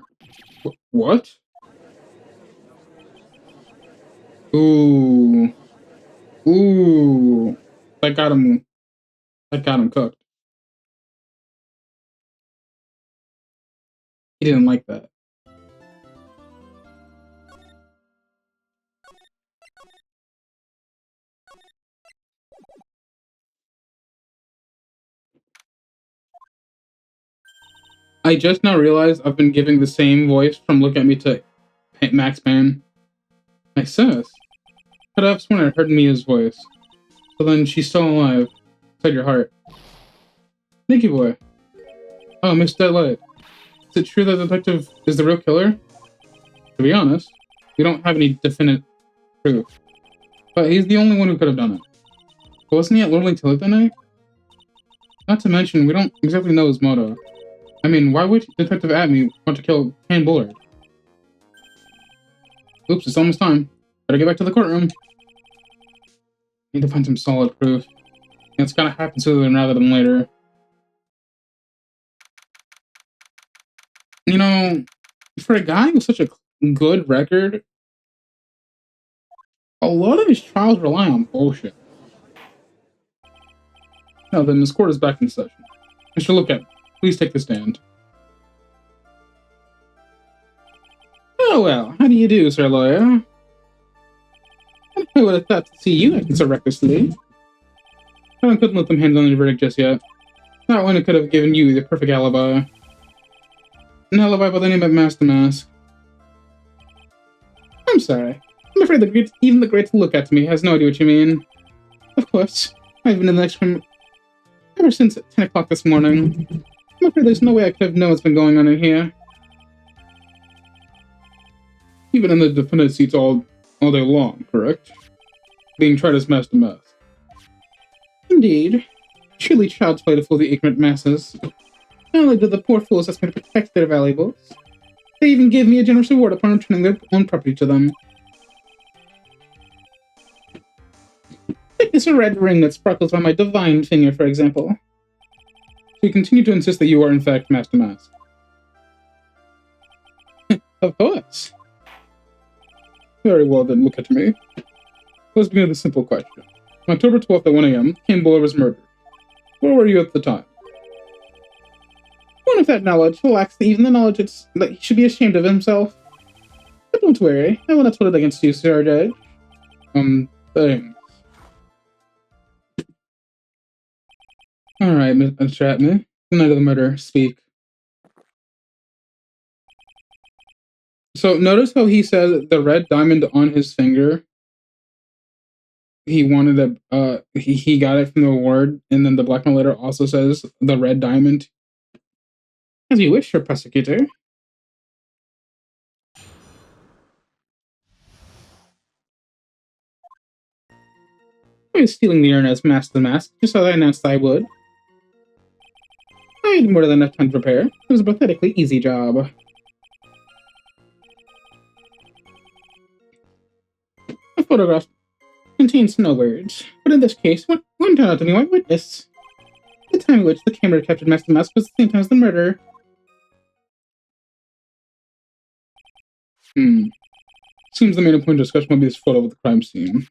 Speaker 1: What? Ooh. That got him cooked. He didn't like that. I just now realized I've been giving the same voice from Look at Me to Max Payne. My sis. Could I have sworn I heard Mia's voice? But then she's still alive. Inside your heart. Nicky boy. Oh, Miss Deadlight. Is it true that the detective is the real killer? To be honest, we don't have any definite proof. But he's the only one who could have done it. But wasn't he at Lordly Tilly that night? Not to mention, we don't exactly know his motto. I mean, why would Detective Atney want to kill Anne Bullard? Oops, it's almost time. Better get back to the courtroom. Need to find some solid proof. And it's gotta happen sooner rather than later. You know, for a guy with such a good record, a lot of his trials rely on bullshit. Now then, this court is back in session. Mr. Look at Me, please take the stand. Oh well, how do you do, Sir Lawyer? I would have thought to see you acting so recklessly. I couldn't let them hand on the verdict just yet. Not when it could have given you the perfect alibi. An alibi by the name of Master Mask. I'm sorry. I'm afraid even the great to look at me has no idea what you mean. Of course, I've been in the next room ever since 10 o'clock this morning. I'm afraid there's no way I could have known what's been going on in here. Even in the defendant seats all day long, correct? Being tried as Master Mask. Indeed. Truly child's play to fool the ignorant masses. Not only did the poor fools ask me to protect their valuables, they even gave me a generous reward upon returning their own property to them. Take this red ring that sparkles on my divine finger, for example. We continue to insist that you are in fact Master Mask. Of course. Very well then, look at me. Let's begin with a simple question. On October 12th at 1 a.m., Campbell was murdered. Where were you at the time? One of that knowledge lacks even the knowledge that he should be ashamed of himself. But don't worry, I will not hold it against you, Sir Judge. Thanks. Alright, Mr. Atman. The night of the murder, speak. So, notice how he said the red diamond on his finger. He wanted he got it from the award, and then the blackmail letter also says the red diamond. As you wish, Sir Prosecutor. I was stealing the urn as Master Mask, just as I announced I would. I had more than enough time to prepare. It was a pathetically easy job. The photograph contains no words, but in this case, one turned out to be my witness. The time at which the camera captured Master Mask was the same time as the murder. Seems the main point of discussion will be this photo of the crime scene.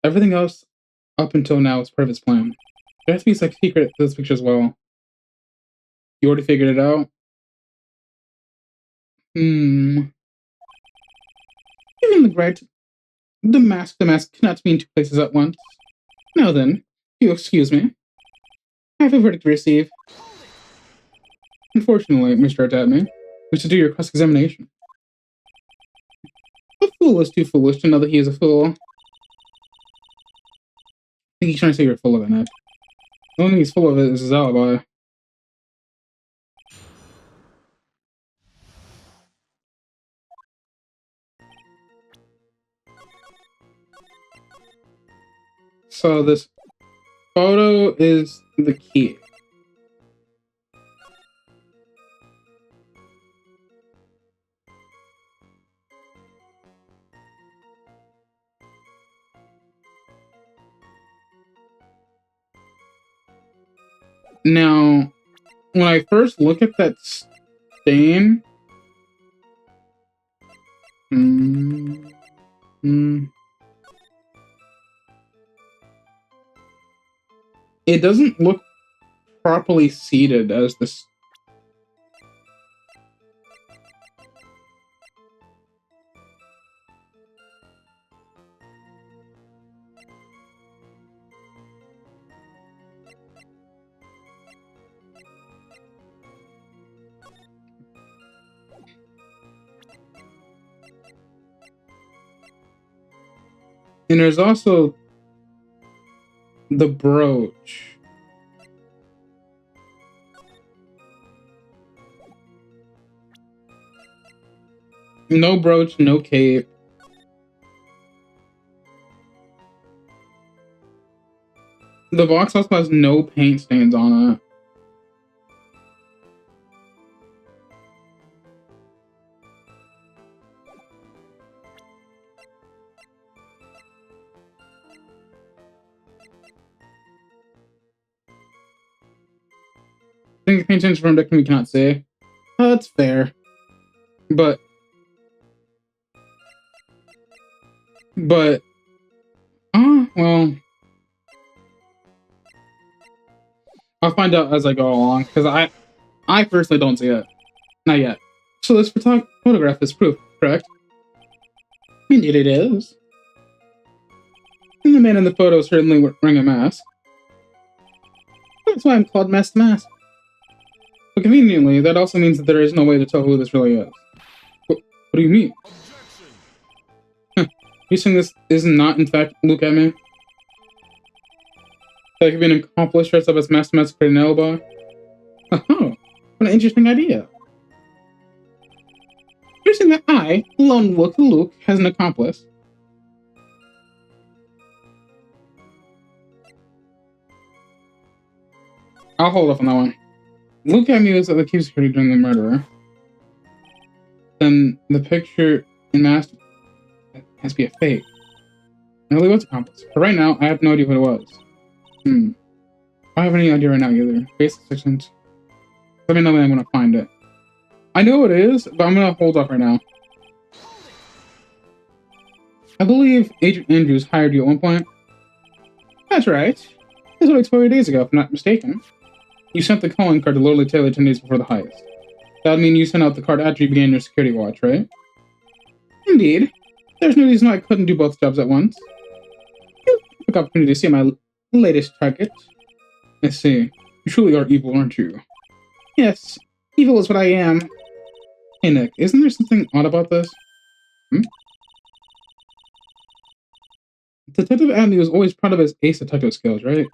Speaker 1: Everything else up until now is part of his plan. There has to be some secret to this picture as well. You already figured it out? Given the Wright, the mask cannot be in two places at once. Now then, if you excuse me, I have a verdict to receive. Unfortunately, Mr. Atman, we should do your cross-examination. A fool is too foolish to know that he is a fool. I think he's trying to say you're full of it, Ned. The only thing he's full of is his alibi. So this photo is the key. Now, when I first look at that stain, it doesn't look properly seated as this. And there's also the brooch. No brooch, no cape. The box also has no paint stains on it. I think the paint stains from deck we cannot see. Oh, that's fair. But well, I'll find out as I go along, because I personally don't see it. Not yet. So this photograph is proof, correct? Indeed it is. And the man in the photo certainly wearing a mask. That's why I'm called Mask to Mask. But conveniently, that also means that there is no way to tell who this really is. What do you mean? Huh. You saying this is not, in fact, Luke at me? That could be an accomplice dressed up as Mask to Mask for an alibi? Oh, what an interesting idea. You're saying that I, Lone Wolf Luke, has an accomplice? I'll hold off on that one. Luke at me was at the Cube Security during the murder. Then the picture in Mask has to be a fake. It really was accomplice. But right now, I have no idea what it was. I don't have any idea right now either. Basic sections. Let me know when I'm gonna find it. I know what it is, but I'm gonna hold off right now. I believe Agent Andrews hired you at one point. That's right. This was like 20 days ago, if I'm not mistaken. You sent the calling card to Lily Taylor 10 days before the heist. That would mean you sent out the card after you began your security watch, right? Indeed. There's no reason why I couldn't do both jobs at once. Quick opportunity to see my latest target. I see. You truly are evil, aren't you? Yes. Evil is what I am. Hey, Nick, isn't there something odd about this? Detective Abney was always proud of his ace detective skills, right?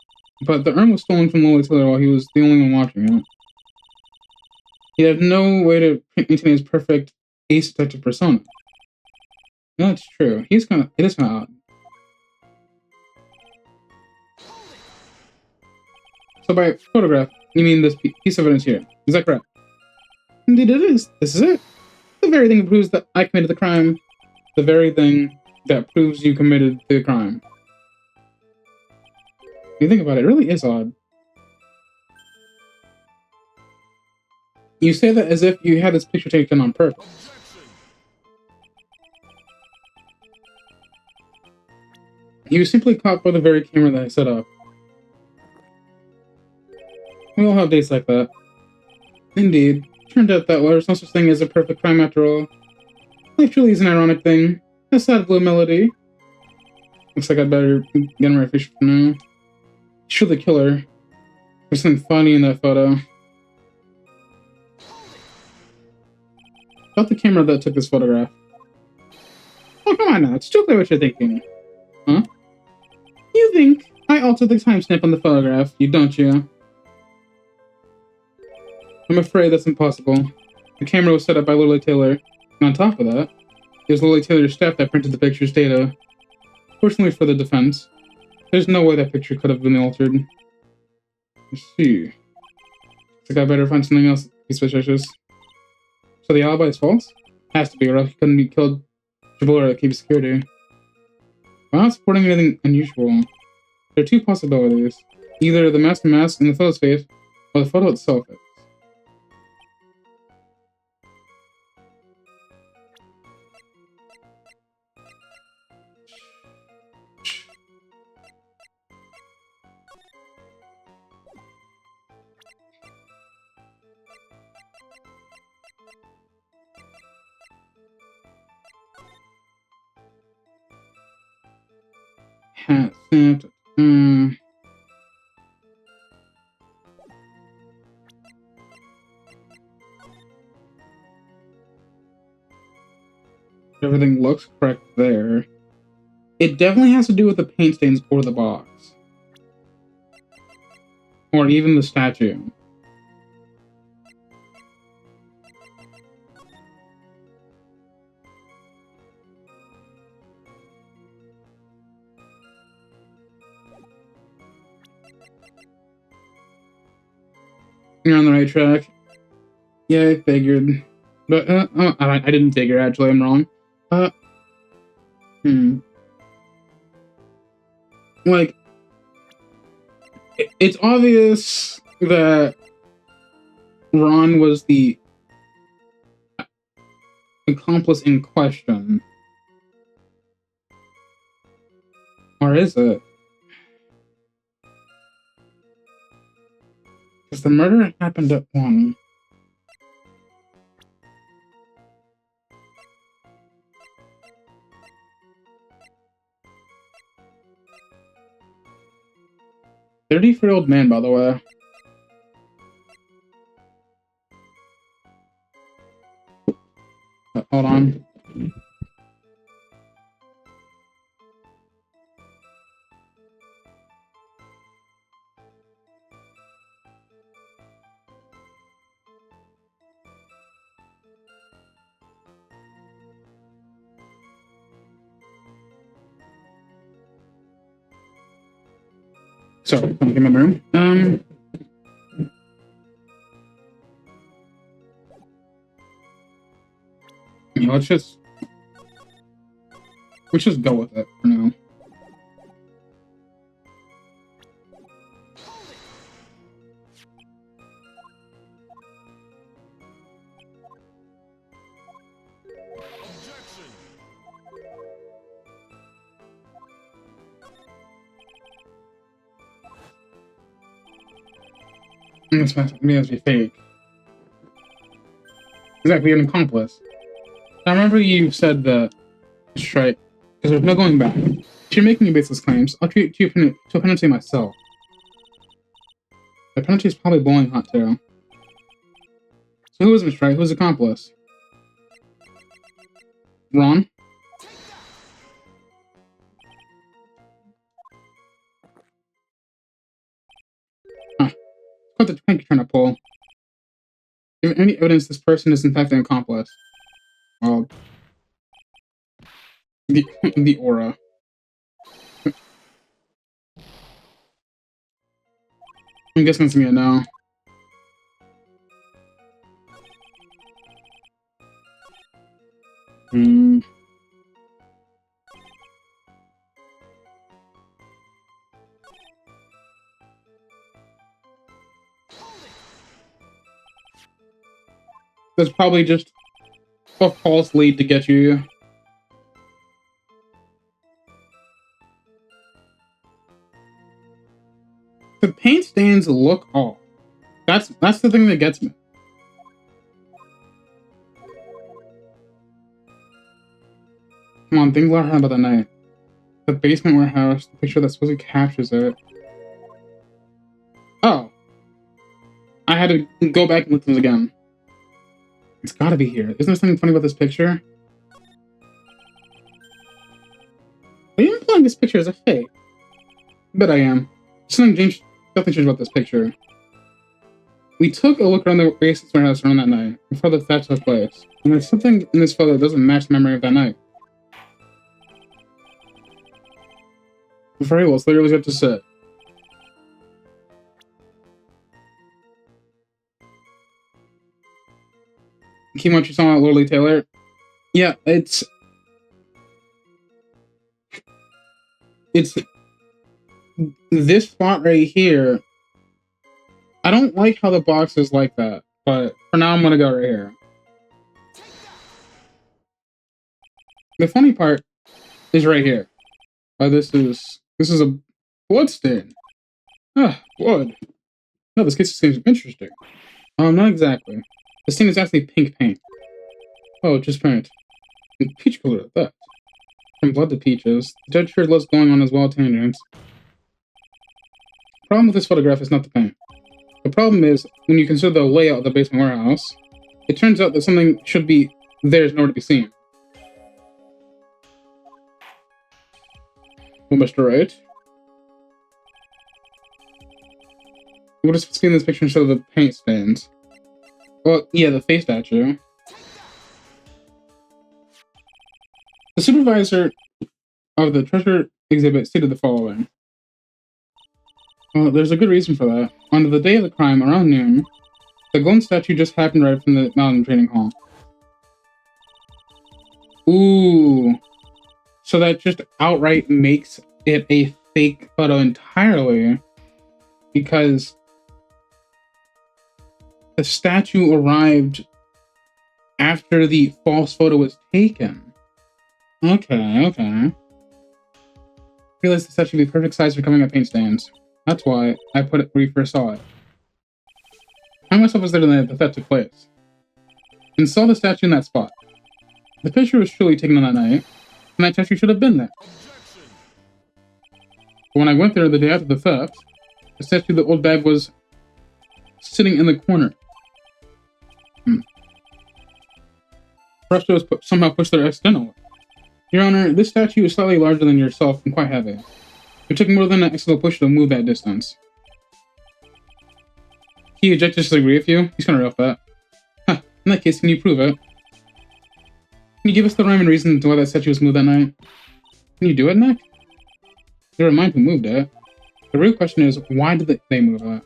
Speaker 1: But the urn was stolen from Lily Taylor while he was the only one watching it. He had no way to maintain his perfect ace detective persona. No, that's true. It is kind of odd. So by photograph, you mean this piece of evidence here. Is that correct? Indeed it is. This is it. The very thing that proves that I committed the crime. The very thing that proves you committed the crime. When you think about it, it really is odd. You say that as if you had this picture taken on purpose. You were simply caught by the very camera that I set up. We all have days like that. Indeed. Turned out that there's no such thing as a perfect crime after all. Life truly is an ironic thing. A sad blue melody. Looks like I'd better get my fish for now. Shoot the killer. There's something funny in that photo. About the camera that took this photograph. Oh, come on now. It's too clear what you're thinking. Huh? You think I altered the timestamp on the photograph, don't you? I'm afraid that's impossible. The camera was set up by Lily Taylor, and on top of that, it was Lily Taylor's staff that printed the picture's data. Fortunately for the defense, there's no way that picture could have been altered. Let's see. Looks like I better find something else to be suspicious. So the alibi is false? Has to be, or else he couldn't be killed to keep security. I'm not supporting anything unusual. There are two possibilities. Either the mask in the photo's face, or the photo itself is. Hat, snap, everything looks correct there. It definitely has to do with the paint stains or the box. Or even the statue. You're on the right track. Yeah, I figured. But, I didn't figure, actually, I'm wrong. Like, it's obvious that Ron was the accomplice in question. Or is it? Because the murder happened at 1. 34-year-old man, by the way. Hold on. Sorry, come in my room. Yeah, let's just go with it for now. This must be fake. Exactly, an accomplice. I remember you said that it's right, because there's no going back. If you're making baseless claims, I'll treat you to a penalty myself. The penalty is probably boiling hot too. So who was Mr. Wright? Who's accomplice? Ron? Huh. What the prank you're trying to pull? Is there any evidence this person is in fact an accomplice? Well, the aura. I'm guessing it's me now. That's probably just a false lead to get you. The paint stains look off. That's the thing that gets me. Come on, think about the night. The basement warehouse, the picture that supposedly captures it. Oh. I had to go back and look at this again. It's gotta be here. Isn't there something funny about this picture? Are you implying this picture is a fake? I bet I am. Something changed about this picture. We took a look around the basement warehouse around that night, before the theft took place. And there's something in this photo that doesn't match the memory of that night. Very well, so literally have to say. Keep what you saw at Lily Taylor. Yeah, it's this spot right here. I don't like how the box is like that, but for now I'm gonna go right here. The funny part is right here. This is a blood stain. Ah, blood. No, this case seems interesting. Not exactly. The stain is actually pink paint. Oh, just paint. And peach color at that. From blood to peaches. The judge sure loves going on as well tangents. The problem with this photograph is not the paint. The problem is, when you consider the layout of the basement warehouse, it turns out that something should be there is nowhere to be seen. Well, Mr. Wright? What is seen in this picture instead of the paint stains? Well, yeah, the face statue. The supervisor of the treasure exhibit stated the following. Well, there's a good reason for that. On the day of the crime, around noon, the golden statue just happened right from the mountain training hall. Ooh. So that just outright makes it a fake photo entirely. Because the statue arrived after the false photo was taken. Okay. I realized the statue would be perfect size for covering up paint stains. That's why I put it where you first saw it. I myself was there the night the theft took place, and saw the statue in that spot. The picture was truly taken on that night, and that statue should have been there. But when I went there the day after the theft, The statue the old bag was sitting in the corner. Freshos somehow pushed their accidental. Your Honor, this statue is slightly larger than yourself and quite heavy. It took more than an accidental push to move that distance. He ejected to agree with you? He's gonna rough that. Huh, in that case, can you prove it? Can you give us the rhyme and reason to why that statue was moved that night? Can you do it, Nick? Never mind who moved it. The real question is, why did they move it?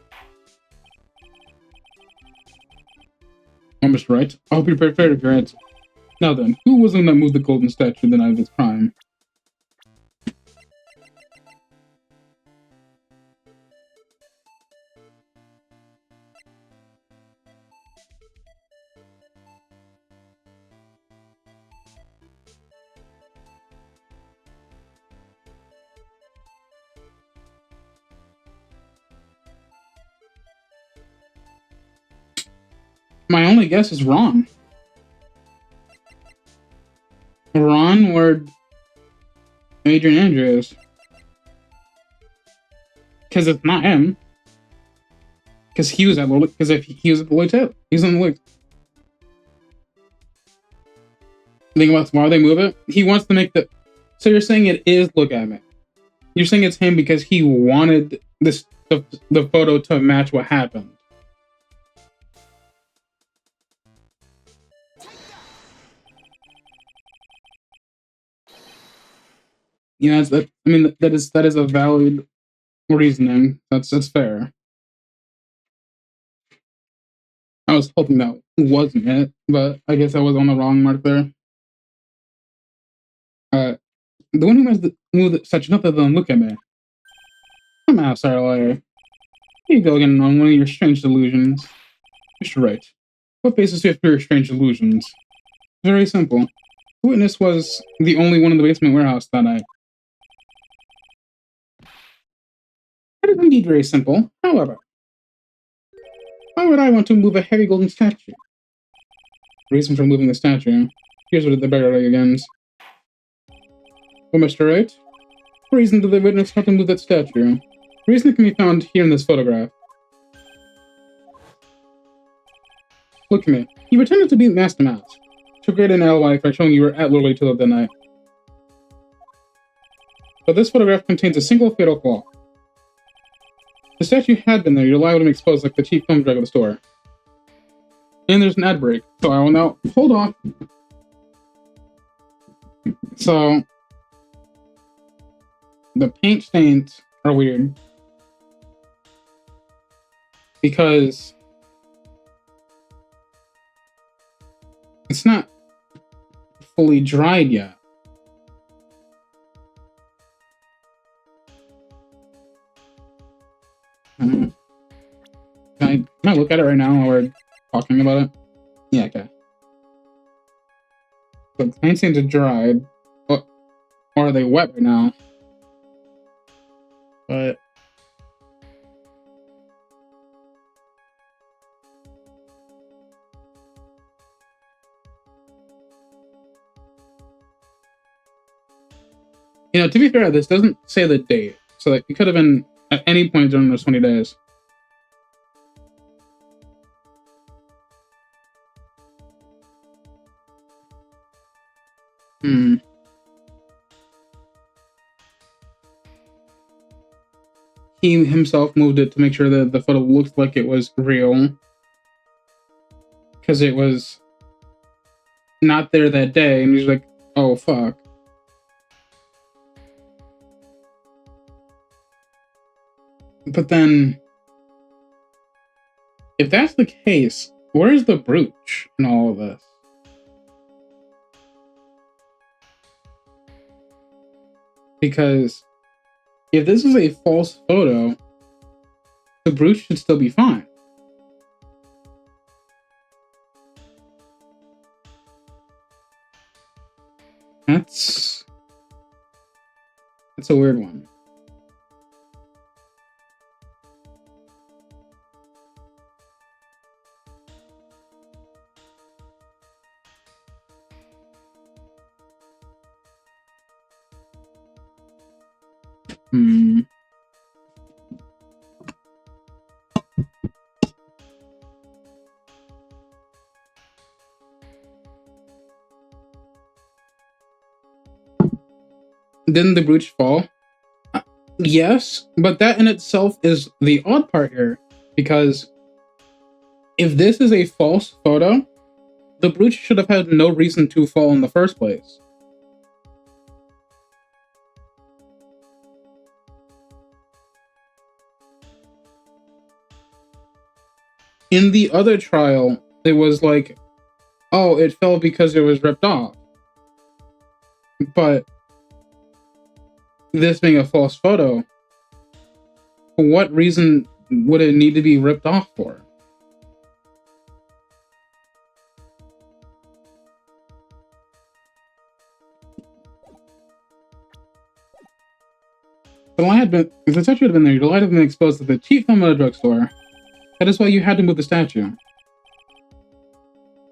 Speaker 1: Oh, Mr. Wright, I hope you're prepared if you're answer. Now then, who was the one that moved the golden statue the night of its crime? My only guess is Ron. Ron or Adrian Andrews. Because it's not him. Because he was at Lily. Because if he was at the Lily too, he's on the Lily. Think about why they move it. He wants to make the. So you're saying it is Look At Me. You're saying it's him because he wanted this the photo to match what happened. Yeah, I mean that is a valid reasoning. That's fair. I was hoping that wasn't it, but I guess I was on the wrong mark there. The one who has the move such nothing than Look At Me. Come out, Sarah. Here you go again on one of your strange delusions. Mr. Wright, what basis do you have for your strange delusions? Very simple. The witness was the only one in the basement warehouse that night. That is indeed very simple. However, why would I want to move a heavy golden statue? The reason for moving the statue. Here's what the beggar begins. Well, Mr. Wright, what reason did the witness have to move that statue? The reason it can be found here in this photograph. Look at me. You pretended to be Master Mouse to create an alibi for showing you were at Lily Tulip that night. But this photograph contains a single fatal flaw. If the statue had been there, your lie would have been exposed like the cheap film drug of the store. And there's an ad break, so I will now hold on. So the paint stains are weird because it's not fully dried yet. Can I look at it right now while we're talking about it? Yeah, okay. So the paint stains are dried, or are they wet right now? But you know, to be fair, this doesn't say the date, so like it could have been at any point during those 20 days. He himself moved it to make sure that the photo looked like it was real. Because it was not there that day, and he's like, oh, fuck. But then, if that's the case, where's the brooch in all of this? Because if this is a false photo, the brooch should still be fine. That's a weird one. Didn't the brooch fall? Yes, but that in itself is the odd part here, because if this is a false photo, the brooch should have had no reason to fall in the first place. In the other trial, it was like, oh, it fell because it was ripped off. But this being a false photo, for what reason would it need to be ripped off for? The lie had been, if the statue had been there, the light had been exposed to the cheap film at a drugstore. That is why you had to move the statue.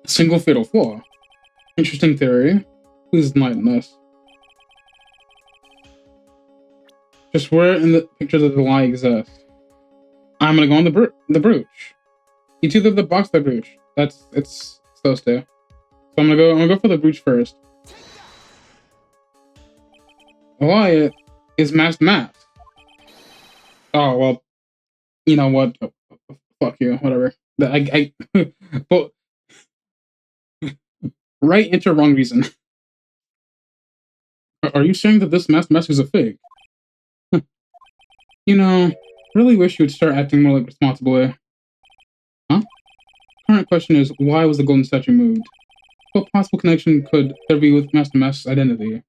Speaker 1: A single fatal flaw. Interesting theory. Please enlighten us. Just where in the picture does the lie exist? I'm gonna go on the brooch. It's either the box or the brooch. It's supposed to. So I'm gonna go for the brooch first. The lie is masked mask. Oh well, you know what? Oh, fuck you. Whatever. But right answer, wrong reason. Are you saying that this masked mask is a fake? You know, really wish you would start acting more like responsible. Huh? Current question is, why was the golden statue moved? What possible connection could there be with Master Mask's identity?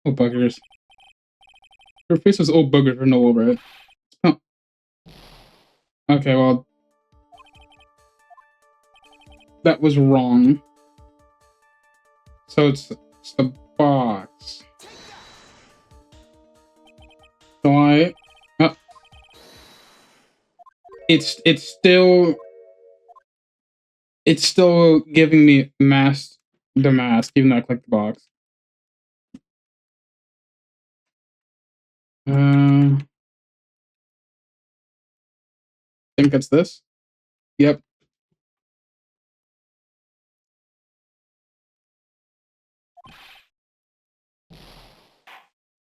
Speaker 1: Oh, buggers. Your face is old buggers written all over it. Oh. Okay, well... that was wrong. So it's the box. So I... It's still giving me the mask, even though I clicked the box. I think it's this. Yep.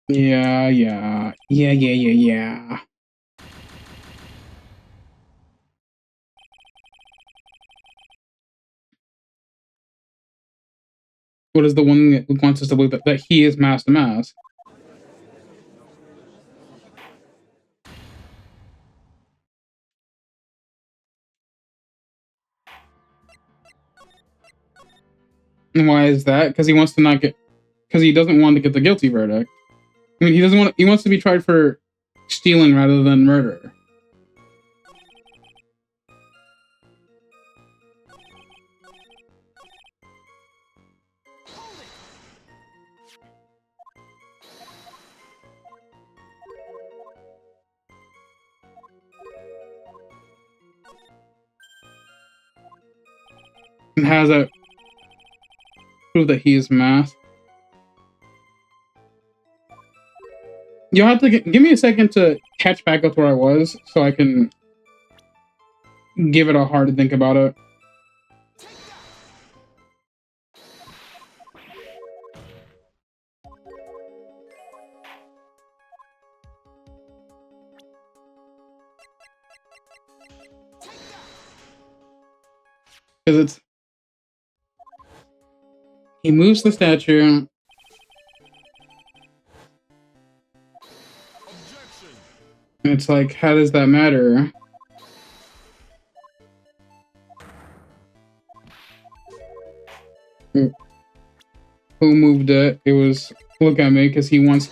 Speaker 1: Yeah. What is the one that wants us to believe that he is Master Mask? And why is that? Because he wants to not get... because he doesn't want to get the guilty verdict. I mean, he wants to be tried for stealing rather than murder. And has a prove that he is masked. You'll have to give me a second to catch back up where I was, so I can give it a hard to think about it. Because it's... he moves the statue. And it's like, how does that matter? Who moved it? It was look at me, because he wants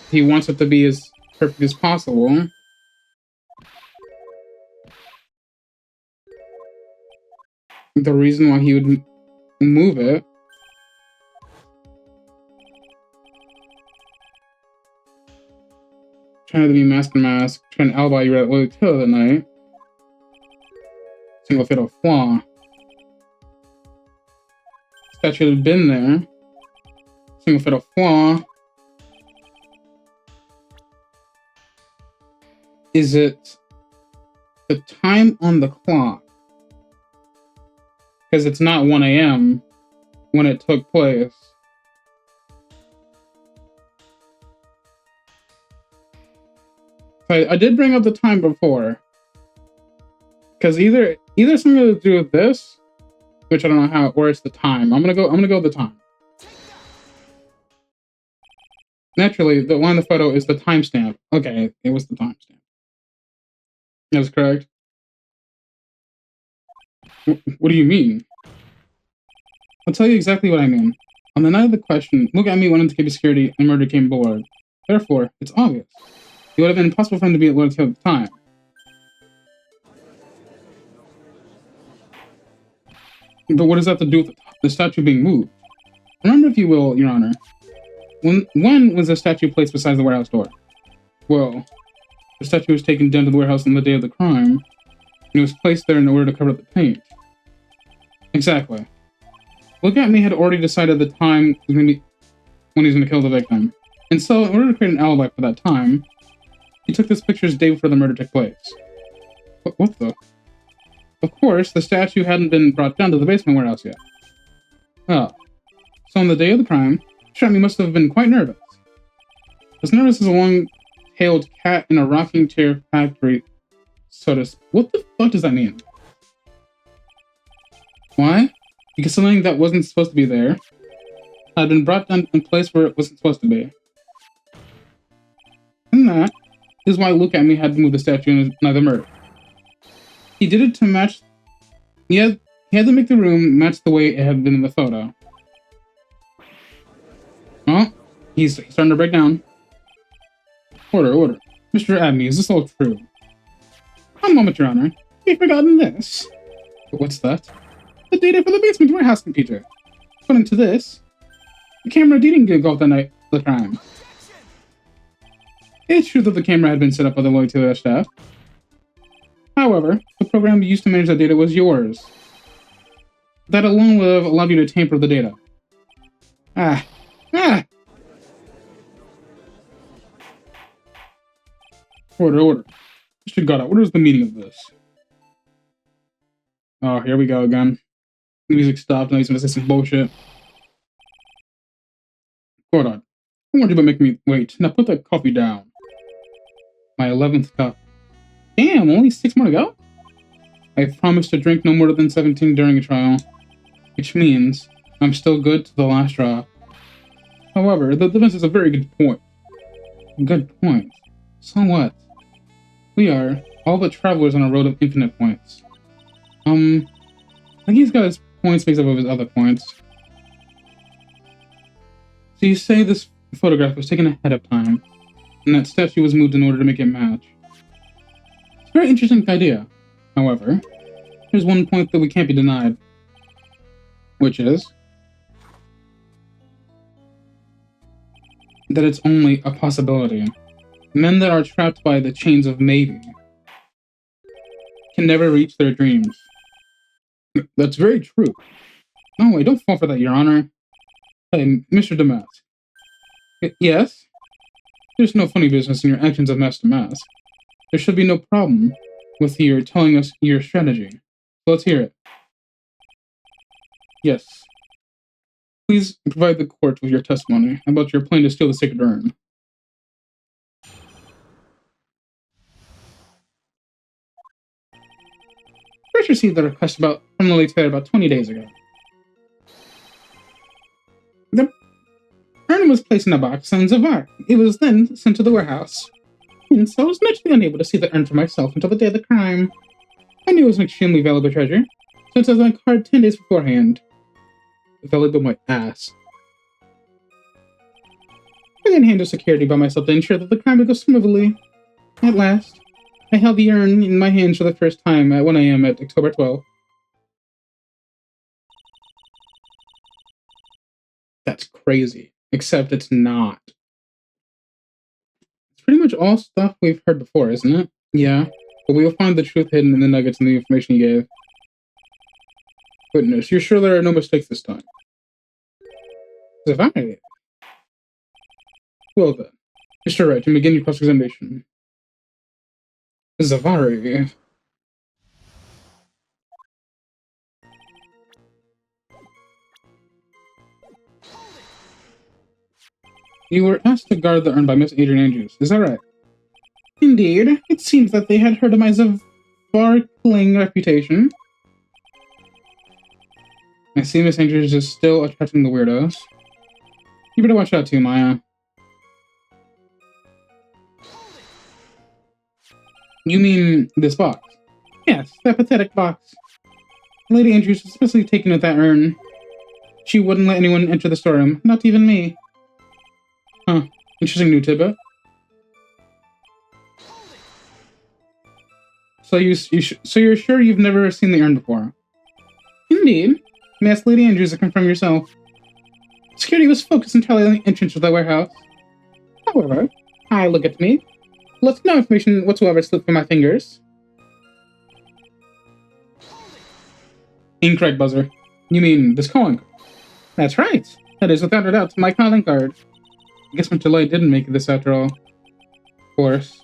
Speaker 1: it to be as perfect as possible. The reason why he would move it. Trying to be mask, trying to alibi you at Lily Till that night. Single fatal flaw. Statue had been there. Single fatal flaw. Is it the time on the clock? Because it's not 1 a.m. when it took place. I did bring up the time before. Because either something to do with this, which I don't know how, or it's the time. I'm gonna go with the time. Naturally, the one in the photo is the timestamp. Okay, it was the timestamp. That's correct. What do you mean? I'll tell you exactly what I mean. On the night of the question, look at me went into KB security and murder came aboard. Therefore, it's obvious. It would have been impossible for him to be alerted at the time. But what does that have to do with the statue being moved? Remember, if you will, Your Honor, when was the statue placed beside the warehouse door? Well, the statue was taken down to the warehouse on the day of the crime, and it was placed there in order to cover up the paint. Exactly. Look at me had already decided the time when he was going to kill the victim. And so, in order to create an alibi for that time, he took this pictures day before the murder took place. What the? Of course, the statue hadn't been brought down to the basement warehouse yet. Oh. So on the day of the crime, Shammy must have been quite nervous. As nervous as a long-tailed cat in a rocking chair factory, What the fuck does that mean? Why? Because something that wasn't supposed to be there had been brought down in a place where it wasn't supposed to be. And that is why Look at Me had to move the statue in the murder. He did it to match... He had to make the room match the way it had been in the photo. Oh, he's starting to break down. Order. Mr. Abney, is this all true? One moment, Your Honor. We've forgotten this. But what's that? The data for the basement warehouse computer. According to this, the camera didn't get off that night of the crime. It's true that the camera had been set up by the Loyalty staff. However, the program used to manage that data was yours. That alone would have allowed you to tamper the data. Order. Mr. Goddard, what is the meaning of this? Oh, here we go again. The music stopped, now he's gonna say some bullshit. Goddard, I want you to make me wait. Now put that coffee down. My 11th cup. Damn, only 6 more to go? I promised to drink no more than 17 during a trial, which means I'm still good to the last drop. However, the defense is a very good point. Good point. So what? We are all but travelers on a road of infinite points. I think he's got his points mixed up with his other points. So you say this photograph was taken ahead of time, and that statue was moved in order to make it match. It's a very interesting idea. However, there's one point that we can't be denied, which is that it's only a possibility. Men that are trapped by the chains of maybe can never reach their dreams. That's very true. No, I don't fall for that, Your Honor. Hey, Mr. Damask. Yes? There's no funny business in your actions of Master Damask. There should be no problem with your telling us your strategy. So let's hear it. Yes. Please provide the court with your testimony about your plan to steal the sacred urn. First received the request from the late about 20 days ago. The urn was placed in a box on Zavar. It was then sent to the warehouse. And so I was naturally unable to see the urn for myself until the day of the crime. I knew it was an extremely valuable treasure, so it was on my card 10 days beforehand. Valuable my ass. I then handled security by myself to ensure that the crime would go smoothly. At last, I held the urn in my hands for the first time at 1 a.m. at October 12th. That's crazy. Except it's not. It's pretty much all stuff we've heard before, isn't it? Yeah, but we will find the truth hidden in the nuggets in the information you gave. Witness, you're sure there are no mistakes this time? Zavari. Well then, Mr. Wright, you begin your cross-examination. Zavari. You were asked to guard the urn by Miss Adrian Andrews, is that right? Indeed, it seems that they had heard of my sparkling reputation. I see Miss Andrews is still attracting the weirdos. You better watch out too, Maya. You mean this box? Yes, that pathetic box. Lady Andrews was especially taken with that urn. She wouldn't let anyone enter the storeroom, not even me. Huh. Interesting new tidbit. So you're sure you've never seen the urn before? Indeed. May I ask Lady Andrews to confirm yourself. Security was focused entirely on the entrance of the warehouse. However, look at me. Let no information whatsoever slip from my fingers. Incorrect, Buzzer. You mean this calling card? That's right. That is without a doubt my calling card. I guess Mr. Light didn't make this after all. Of course.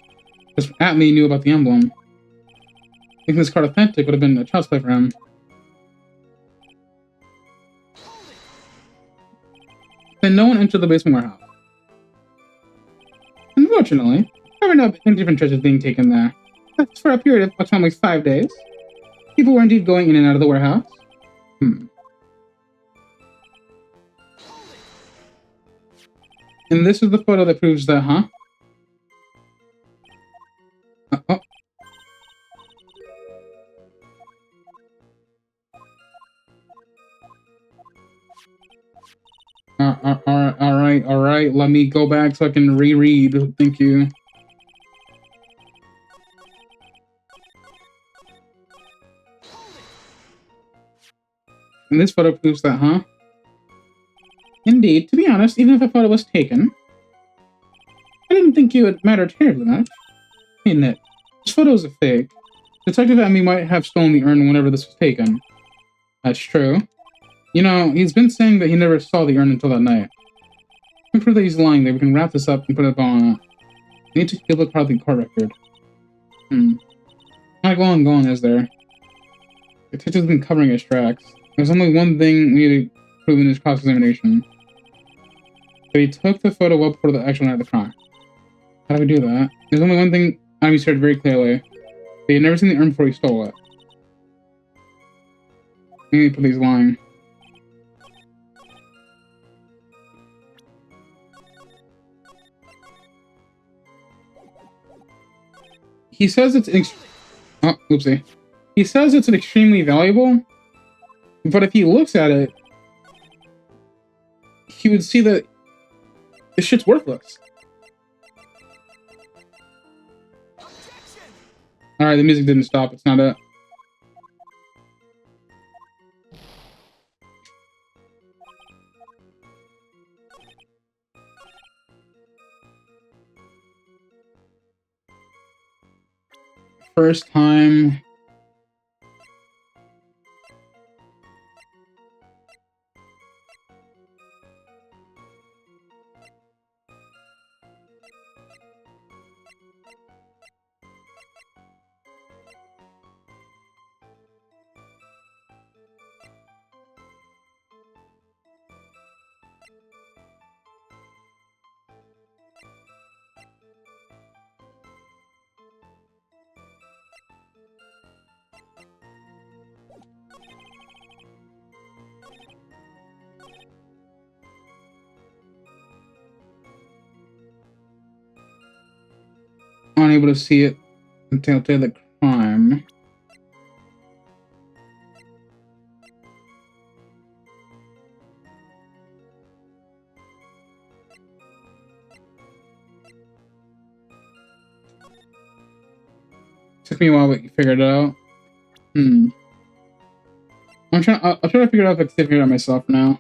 Speaker 1: Just Atlee knew about the emblem. Making this card authentic would have been a child's play for him. Then no one entered the basement warehouse. Unfortunately, there were no different treasures being taken there. That's for a period of approximately 5 days. People were indeed going in and out of the warehouse. And this is the photo that proves that, huh? Oh. Alright. Let me go back so I can reread. Thank you. And this photo proves that, huh? Indeed, to be honest, even if a photo was taken, I didn't think you would matter terribly much. Hey, Nick, this photo is a fake. Detective Emmy might have stolen the urn whenever this was taken. That's true. You know, he's been saying that he never saw the urn until that night. To prove that he's lying there, we can wrap this up and put it on. We need to give a part of the court record. Not going on, is there? The detective's been covering his tracks. There's only one thing we need to prove in his cross-examination. But he took the photo well before the actual night of the crime. How do we do that? There's only one thing I said very clearly. He had never seen the urn before he stole it. We need to put these lying. He says it's oopsie. He says it's extremely valuable, but if he looks at it, he would see that this shit's worthless. Alright, the music didn't stop. It's not it. First time. Unable to see it until the crime. Took me a while, but you figured it out. I'll try to figure it out if I can figure it out myself now.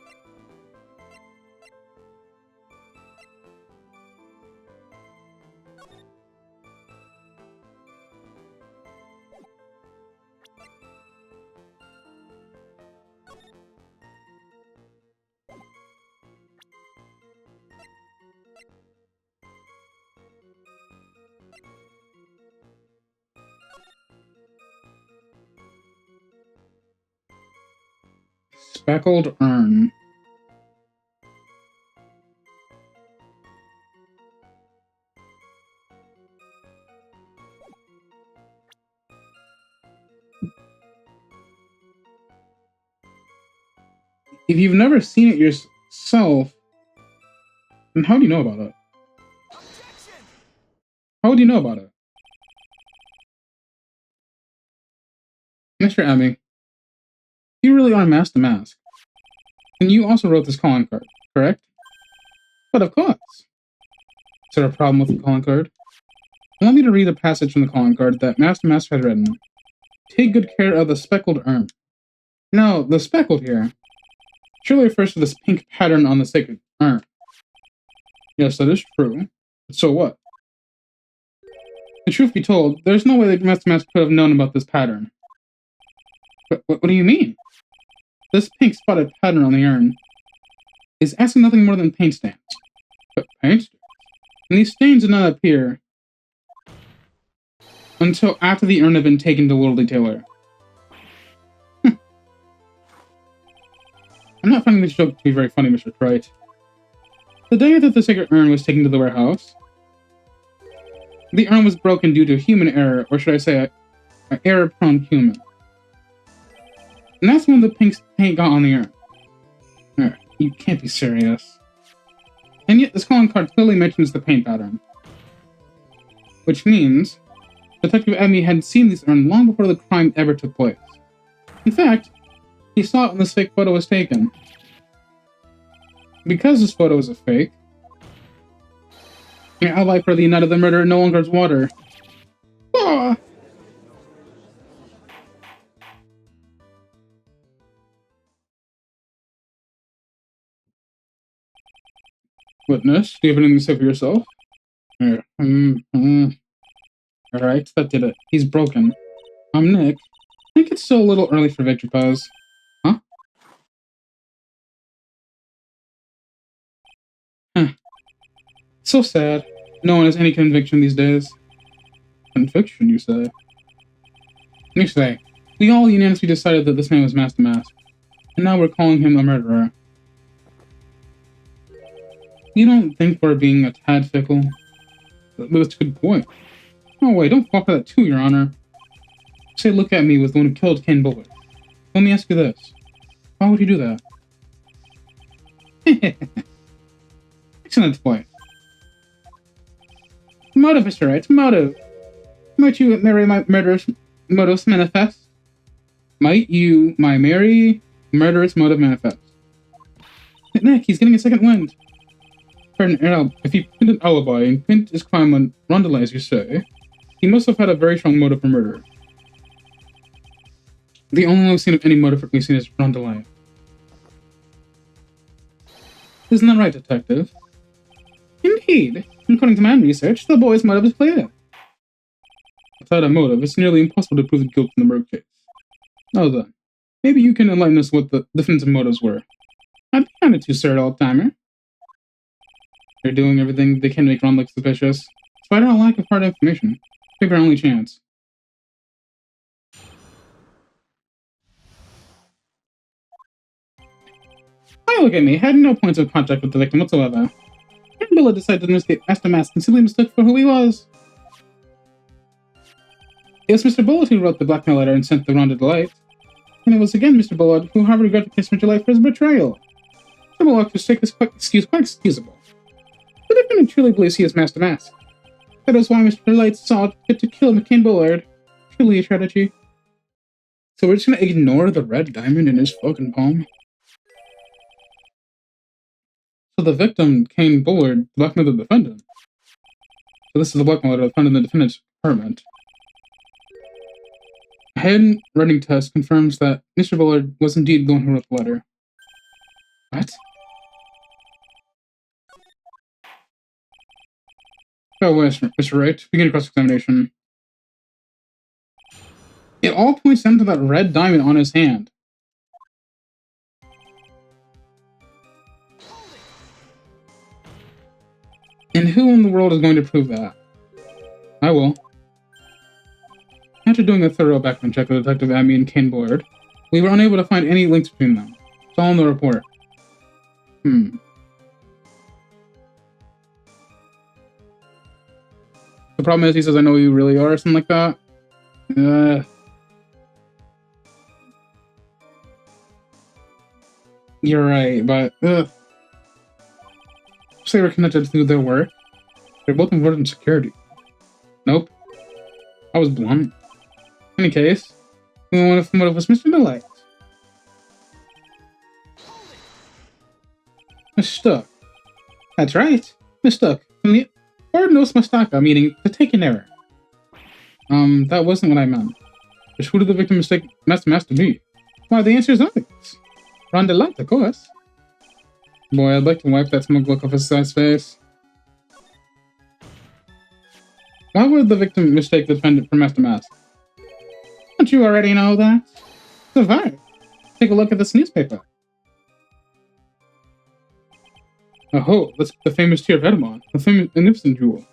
Speaker 1: Speckled urn. If you've never seen it yourself, then how do you know about it? How would you know about it? Mr. Emmy, you really are Master Mask. And you also wrote this calling card, correct? But of course. Is there a problem with the calling card? Allow me to read a passage from the calling card that Master Mask has written. Take good care of the speckled urn. Now, the speckled here surely refers to this pink pattern on the sacred urn. Yes, that is true. But so what? The truth be told, there's no way that Master Mask could have known about this pattern. But what do you mean? This pink spotted pattern on the urn is asking nothing more than paint stains. But paint stains? And these stains did not appear until after the urn had been taken to Lordly Taylor. I'm not finding this joke to be very funny, Mr. Wright. The day that the sacred urn was taken to the warehouse, the urn was broken due to human error, or should I say, an error-prone human. And that's when the pink paint got on the urn. You can't be serious. And yet this calling card clearly mentions the paint pattern. Which means Detective Emmy had seen this urn long before the crime ever took place. In fact, he saw it when this fake photo was taken. Because this photo is a fake, your alibi for the night of the murder no longer has water. Ah! Witness, do you have anything to say for yourself? Here. Alright, that did it. He's broken. I'm Nick. I think it's still a little early for victory pose. Huh? So sad. No one has any conviction these days. Conviction, you say? You say. We all unanimously decided that this man was Master Mask. And now we're calling him a murderer. You don't think we're being a tad fickle? But that's a good point. No way, don't fall for that too, Your Honor. Say, look at me with the one who killed Ken Bullard. Let me ask you this. Why would you do that? Excellent point. Motive, Mr. Wright, motive. Might you marry my murderous motives manifest? Might you, my merry murderous motive manifest? Nick, he's getting a second wind. If he pinned an alibi and pinned his crime on Rondelay, as you say, he must have had a very strong motive for murder. The only scene of any motive we've seen is Rondelay. Isn't that right, Detective? Indeed. According to my own research, the boy's motive is clear. Without a motive, it's nearly impossible to prove guilt in the murder case. Now then, maybe you can enlighten us what the definitive motives were. I'd be honored to, sir, old-timer. They're doing everything they can to make Ron look suspicious. Despite our lack of hard information, maybe our only chance. Why look at me? I had no points of contact with the victim whatsoever. And Billa decided to investigate Master Mask and simply mistook for who he was. It was Mr. Bullard who wrote the blackmail letter and sent the Ron to Delight. And it was again Mr. Bullard who harbored regret against Mr. Delight for his betrayal. Mr. Bullock's take this excuse quite excusable. The defendant truly believes he is Master Mask. That is why Mr. Delight sought to kill McCain Bullard. Truly a tragedy. So we're just gonna ignore the red diamond in his fucking palm? So the victim, Kane Bullard, blackmailed the defendant. So this is the blackmail letter found in the defendant's apartment. A handwriting test confirms that Mr. Bullard was indeed the one who wrote the letter. What? Oh, yes, Mr. Wright. Begin cross-examination. It all points down to that red diamond on his hand. And who in the world is going to prove that? I will. After doing a thorough background check with Detective Abby and Kane Bullard, we were unable to find any links between them. It's all in the report. The problem is, he says, I know who you really are, or something like that. You're right, but say we're connected to their work. They're both involved in security. Nope, I was blunt. In any case, one of us, Mr. Delight. Miss Stuck. That's right, Miss Stuck. From the Ordinals Mastaka, meaning to take an error. That wasn't what I meant. Just who did the victim mistake Master to be? Why, the answer is obvious. Ron Delight, of course. Boy, I'd like to wipe that smug look off his size face. Why would the victim mistake the defendant for Master Mask? Don't you already know that? So fine. Take a look at this newspaper. Oh, that's the famous Tear of Edamon, the famous magnificent jewel.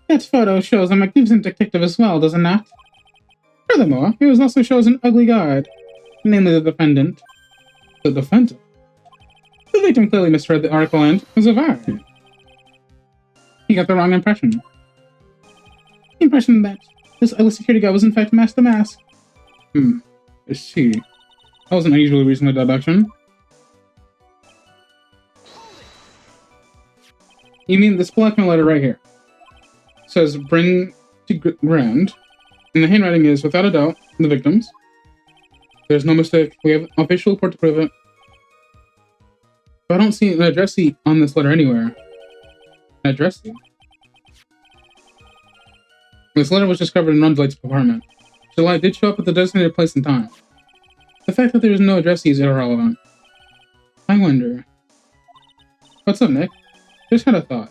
Speaker 1: That photo shows a magnificent detective as well, does it not? Furthermore, it also shows an ugly guard, namely the defendant. The defendant? The victim clearly misread the article and was a virus. He got the wrong impression. The impression that this ugly security guard was in fact Master Mask. I see. That was an unusually reasonable deduction. You mean this blackmail letter right here? It says, bring to ground. And the handwriting is, without a doubt, the victim's. There's no mistake. We have official report to prove it. But I don't see an addressee on this letter anywhere. An addressee? This letter was discovered in Ron Delight's apartment. Delight did show up at the designated place and time. The fact that there is no addressee is irrelevant. I wonder. What's up, Nick? Just had a thought.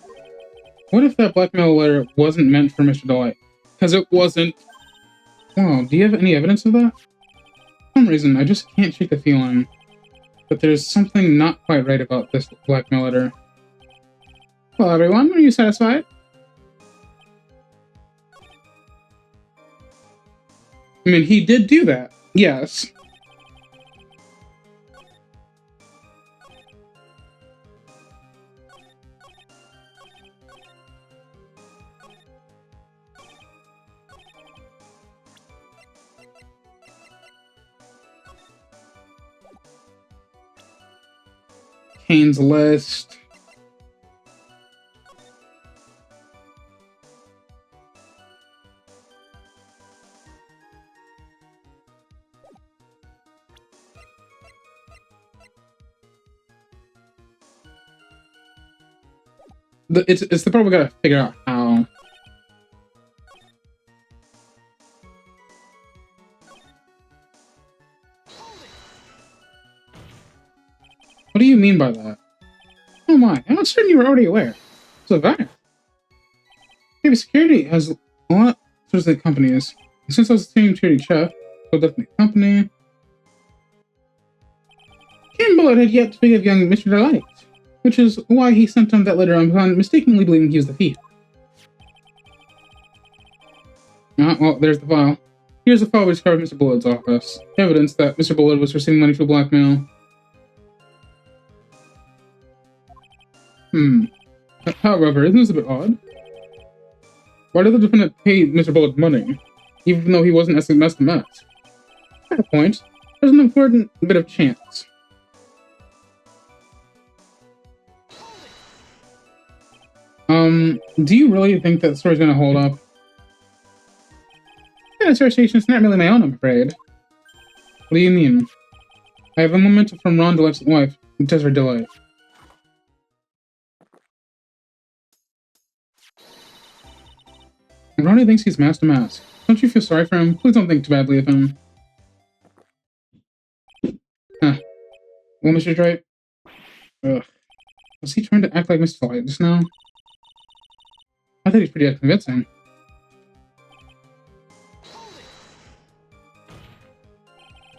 Speaker 1: What if that blackmail letter wasn't meant for Mr. Delight? Because it wasn't. Wow, do you have any evidence of that? For some reason, I just can't shake the feeling that there's something not quite right about this blackmail letter. Well, everyone, are you satisfied? I mean, he did do that. Yes. Kane's list. It's the part we gotta figure out how. What do you mean by that? Oh my, I'm not certain you were already aware. So that. Maybe security has a lot of the companies. Since I was the same security chef, so definitely company. Ken Bullet had yet to forgive young Mr. Delight, which is why he sent him that letter upon mistakenly believing he was the thief. Well, there's the file. Here's the file we discovered in Mr. Bullet's office. Evidence that Mr. Bullet was receiving money for blackmail. However, isn't this a bit odd? Why did the defendant pay Mr. Bullet money, even though he wasn't SMS the mask? At a point, there's an important bit of chance. Do you really think that story's gonna hold up? That association's not really my own, I'm afraid. What do you mean? I have a memento from Ron Delight's wife, Desiree Delight. Ronnie thinks he's Master Mask. Don't you feel sorry for him? Please don't think too badly of him. Well, Mr. Wright. Ugh. Was he trying to act like Mr. Delight just now? I think he's pretty convincing.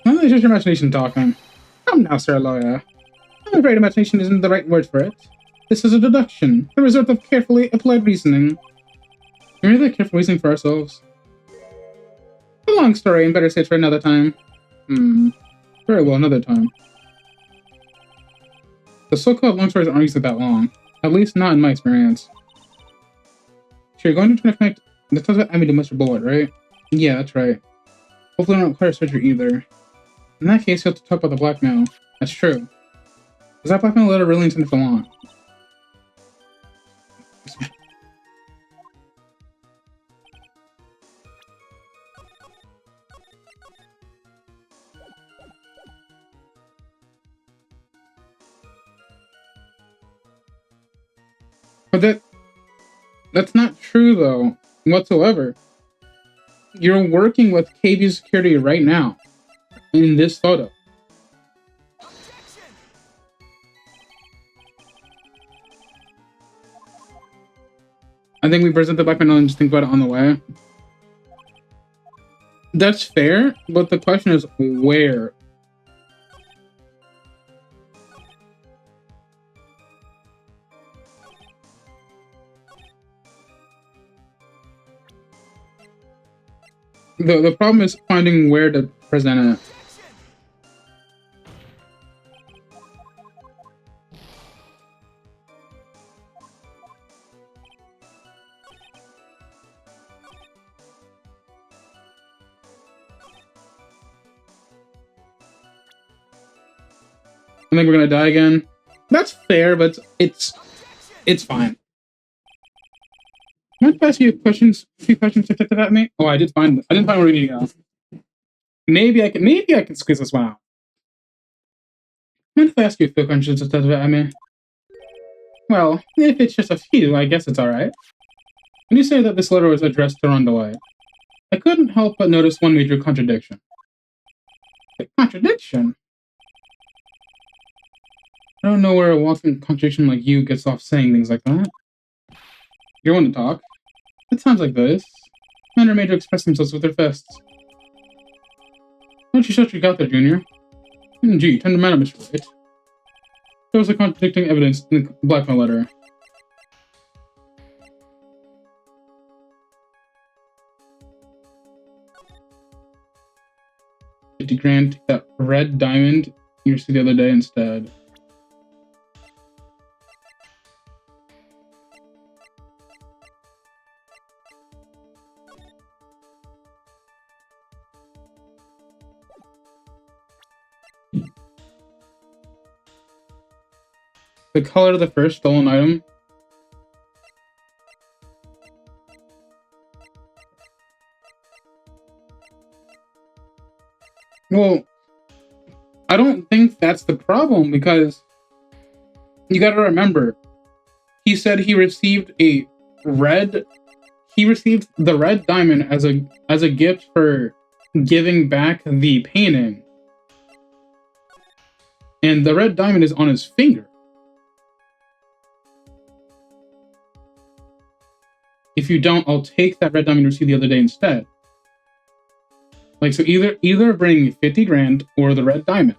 Speaker 1: Well, it's just your imagination talking. Come now, Sir Lawyer. I'm afraid imagination isn't the right word for it. This is a deduction, the result of carefully applied reasoning. Can we really that careful reasoning for ourselves? A long story and better saved for another time. Very well, another time. The so-called long stories aren't usually that long. At least not in my experience. So you're going to try to connect the Tesla Emmy to Mr. Bullet, right? Yeah, that's right. Hopefully I don't require surgery either. In that case, you have to talk about the blackmail. That's true. Is that blackmail letter really intended for long? But that's not true, though, whatsoever. You're working with KB security right now, in this photo. I think we present the blackmail and just think about it on the way. That's fair, but the question is where? The problem is finding where to present it. I think we're gonna die again. That's fair, but it's fine. Can I ask you a few questions to at me? Oh, I didn't find where we need to go. Maybe I can squeeze this one out. Mind if I ask you a few questions to at me? Well, if it's just a few, I guess it's alright. When you say that this letter was addressed to Rondelay, I couldn't help but notice one major contradiction. A contradiction? I don't know where a walking contradiction like you gets off saying things like that. You're one to talk. It sounds like this. Men are made to express themselves with their fists. Why don't you shut your got there, Junior? Gee, tender matter, Mr. Wright. There was a contradicting evidence in the blackmail letter. $50,000, that red diamond you received the other day instead. The color of the first stolen item. Well, I don't think that's the problem, because you gotta remember, he said he received the red diamond as a gift for giving back the painting. And the red diamond is on his finger. If you don't, I'll take that red diamond you received the other day instead. Like, so either bring 50 grand or the red diamond.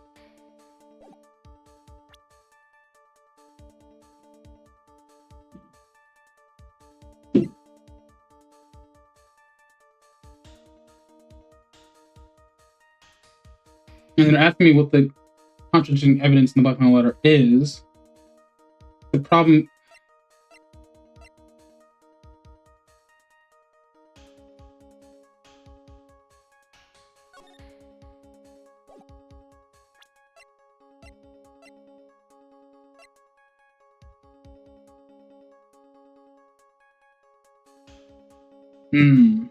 Speaker 1: And they're asking me what the contradicting evidence in the blackmail letter is. The problem... Hmm.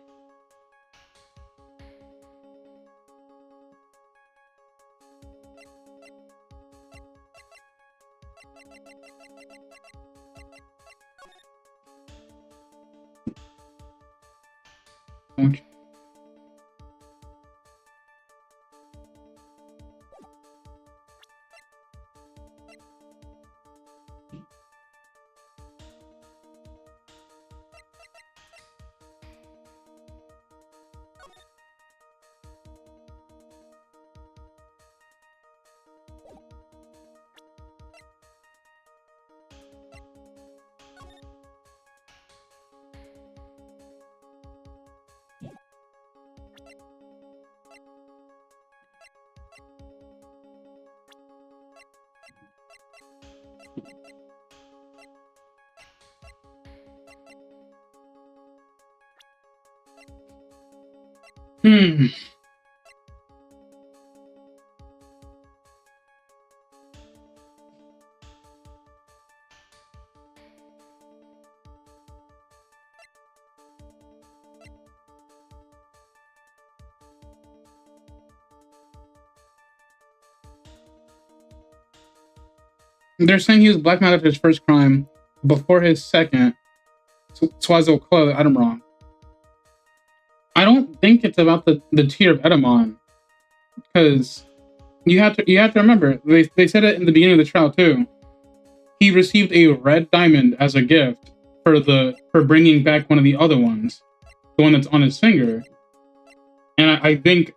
Speaker 1: Okay. Hmm. They're saying he was blackmailed after his first crime, before his second. Swazo Klo, I'm wrong. I don't think it's about the tier of Edamon, because you have to remember they said it in the beginning of the trial too. He received a red diamond as a gift for bringing back one of the other ones, the one that's on his finger, and I think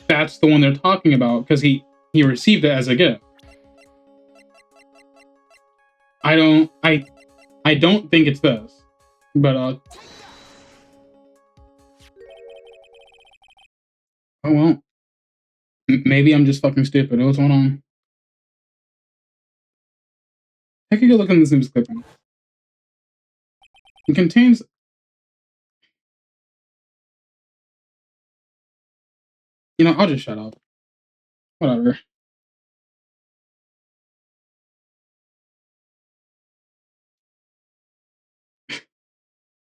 Speaker 1: that's the one they're talking about because he received it as a gift. I don't think it's this, but oh well. Maybe I'm just fucking stupid. What's going on? I could go look in this news clipping. It contains. I'll just shut up. Whatever.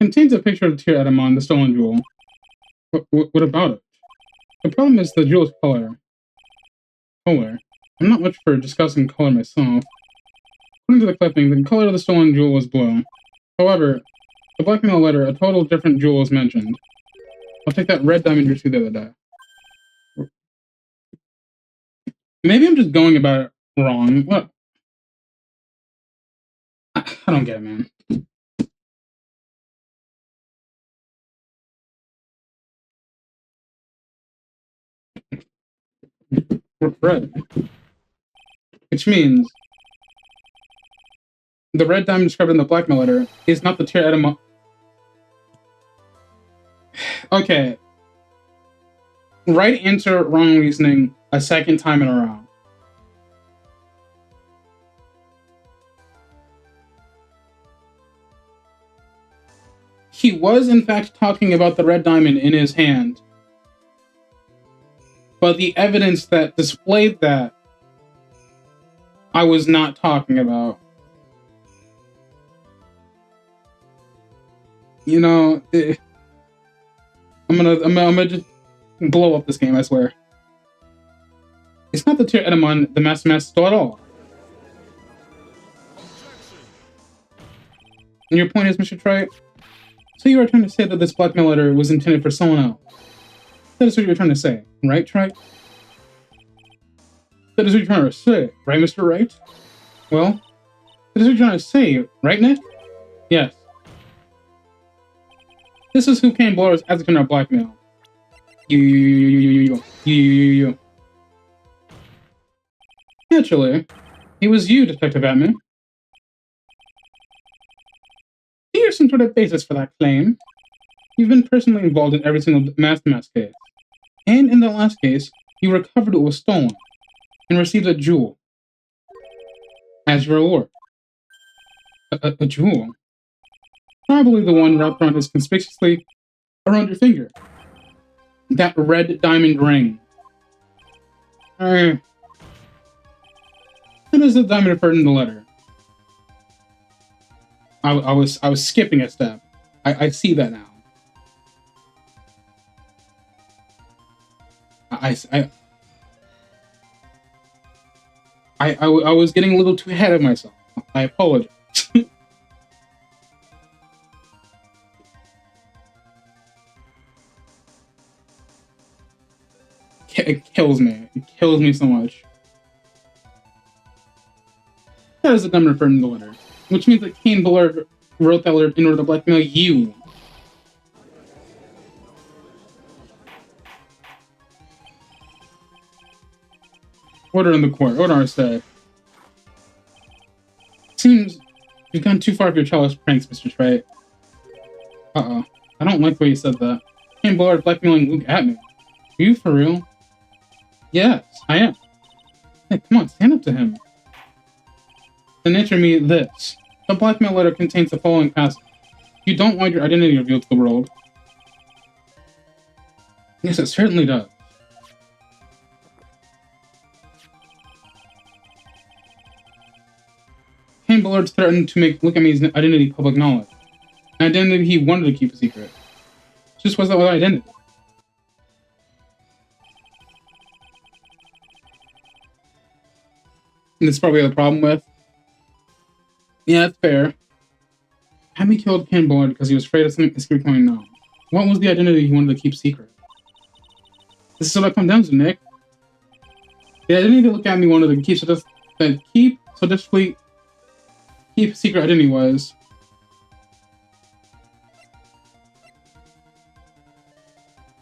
Speaker 1: Contains a picture of Tyr Edamon, the stolen jewel. What about it? The problem is the jewel's color. Color. I'm not much for discussing color myself. According to the clipping, the color of the stolen jewel was blue. However, the blackmail letter, a total different jewel is mentioned. I'll take that red diamond you received the other day. Maybe I'm just going about it wrong. What? I don't get it, man. Red. Which means the red diamond described in the blackmail letter is not the Tyr Edamon. Okay. Right answer, wrong reasoning, a second time in a row. He was, in fact, talking about the red diamond in his hand. But the evidence that displayed that, I was not talking about. I'm gonna just blow up this game, I swear. It's not the Tyr Edamon the Master stole at all. And your point is, Mr. Wright? So you are trying to say that this blackmail letter was intended for someone else? That is what you're trying to say, right, Wright? That is what you're trying to say, right, Mr. Wright? Well, that is what you're trying to say, right, Nick? Yes. This is who came below us as a kind of blackmail. You. Naturally, it was you, Detective Atman. Here's some sort of basis for that claim. You've been personally involved in every single Master case. And in the last case, you recovered what was stolen and received a jewel as your reward. A jewel? Probably the one wrapped around conspicuously around your finger. That red diamond ring. That is the diamond referred in the letter. I was skipping a step. I see that now. I was getting a little too ahead of myself. I apologize. It kills me. It kills me so much. That is the number referred in the letter, which means that Kane Bullard wrote that letter in order to blackmail you. Order in the court. Order I say. Seems you've gone too far for your childish pranks, Mr. Wright. Uh-oh. I don't like the way you said that. Kane Bullard blackmailing Luke at me. Are you for real? Yes, I am. Hey, come on, stand up to him. Then answer me this. The blackmail letter contains the following passage. You don't want your identity revealed to the world. Yes, it certainly does. Kane Bullard threatened to make Look at Me's identity public knowledge. An identity he wanted to keep a secret. Just was that with identity. And that's probably the problem with Yeah, that's fair. Hammy killed Ken Bullard because he was afraid of something is becoming known. What was the identity he wanted to keep secret? This is what I come down to, Nick. The identity to look at me wanted to keep secret identity was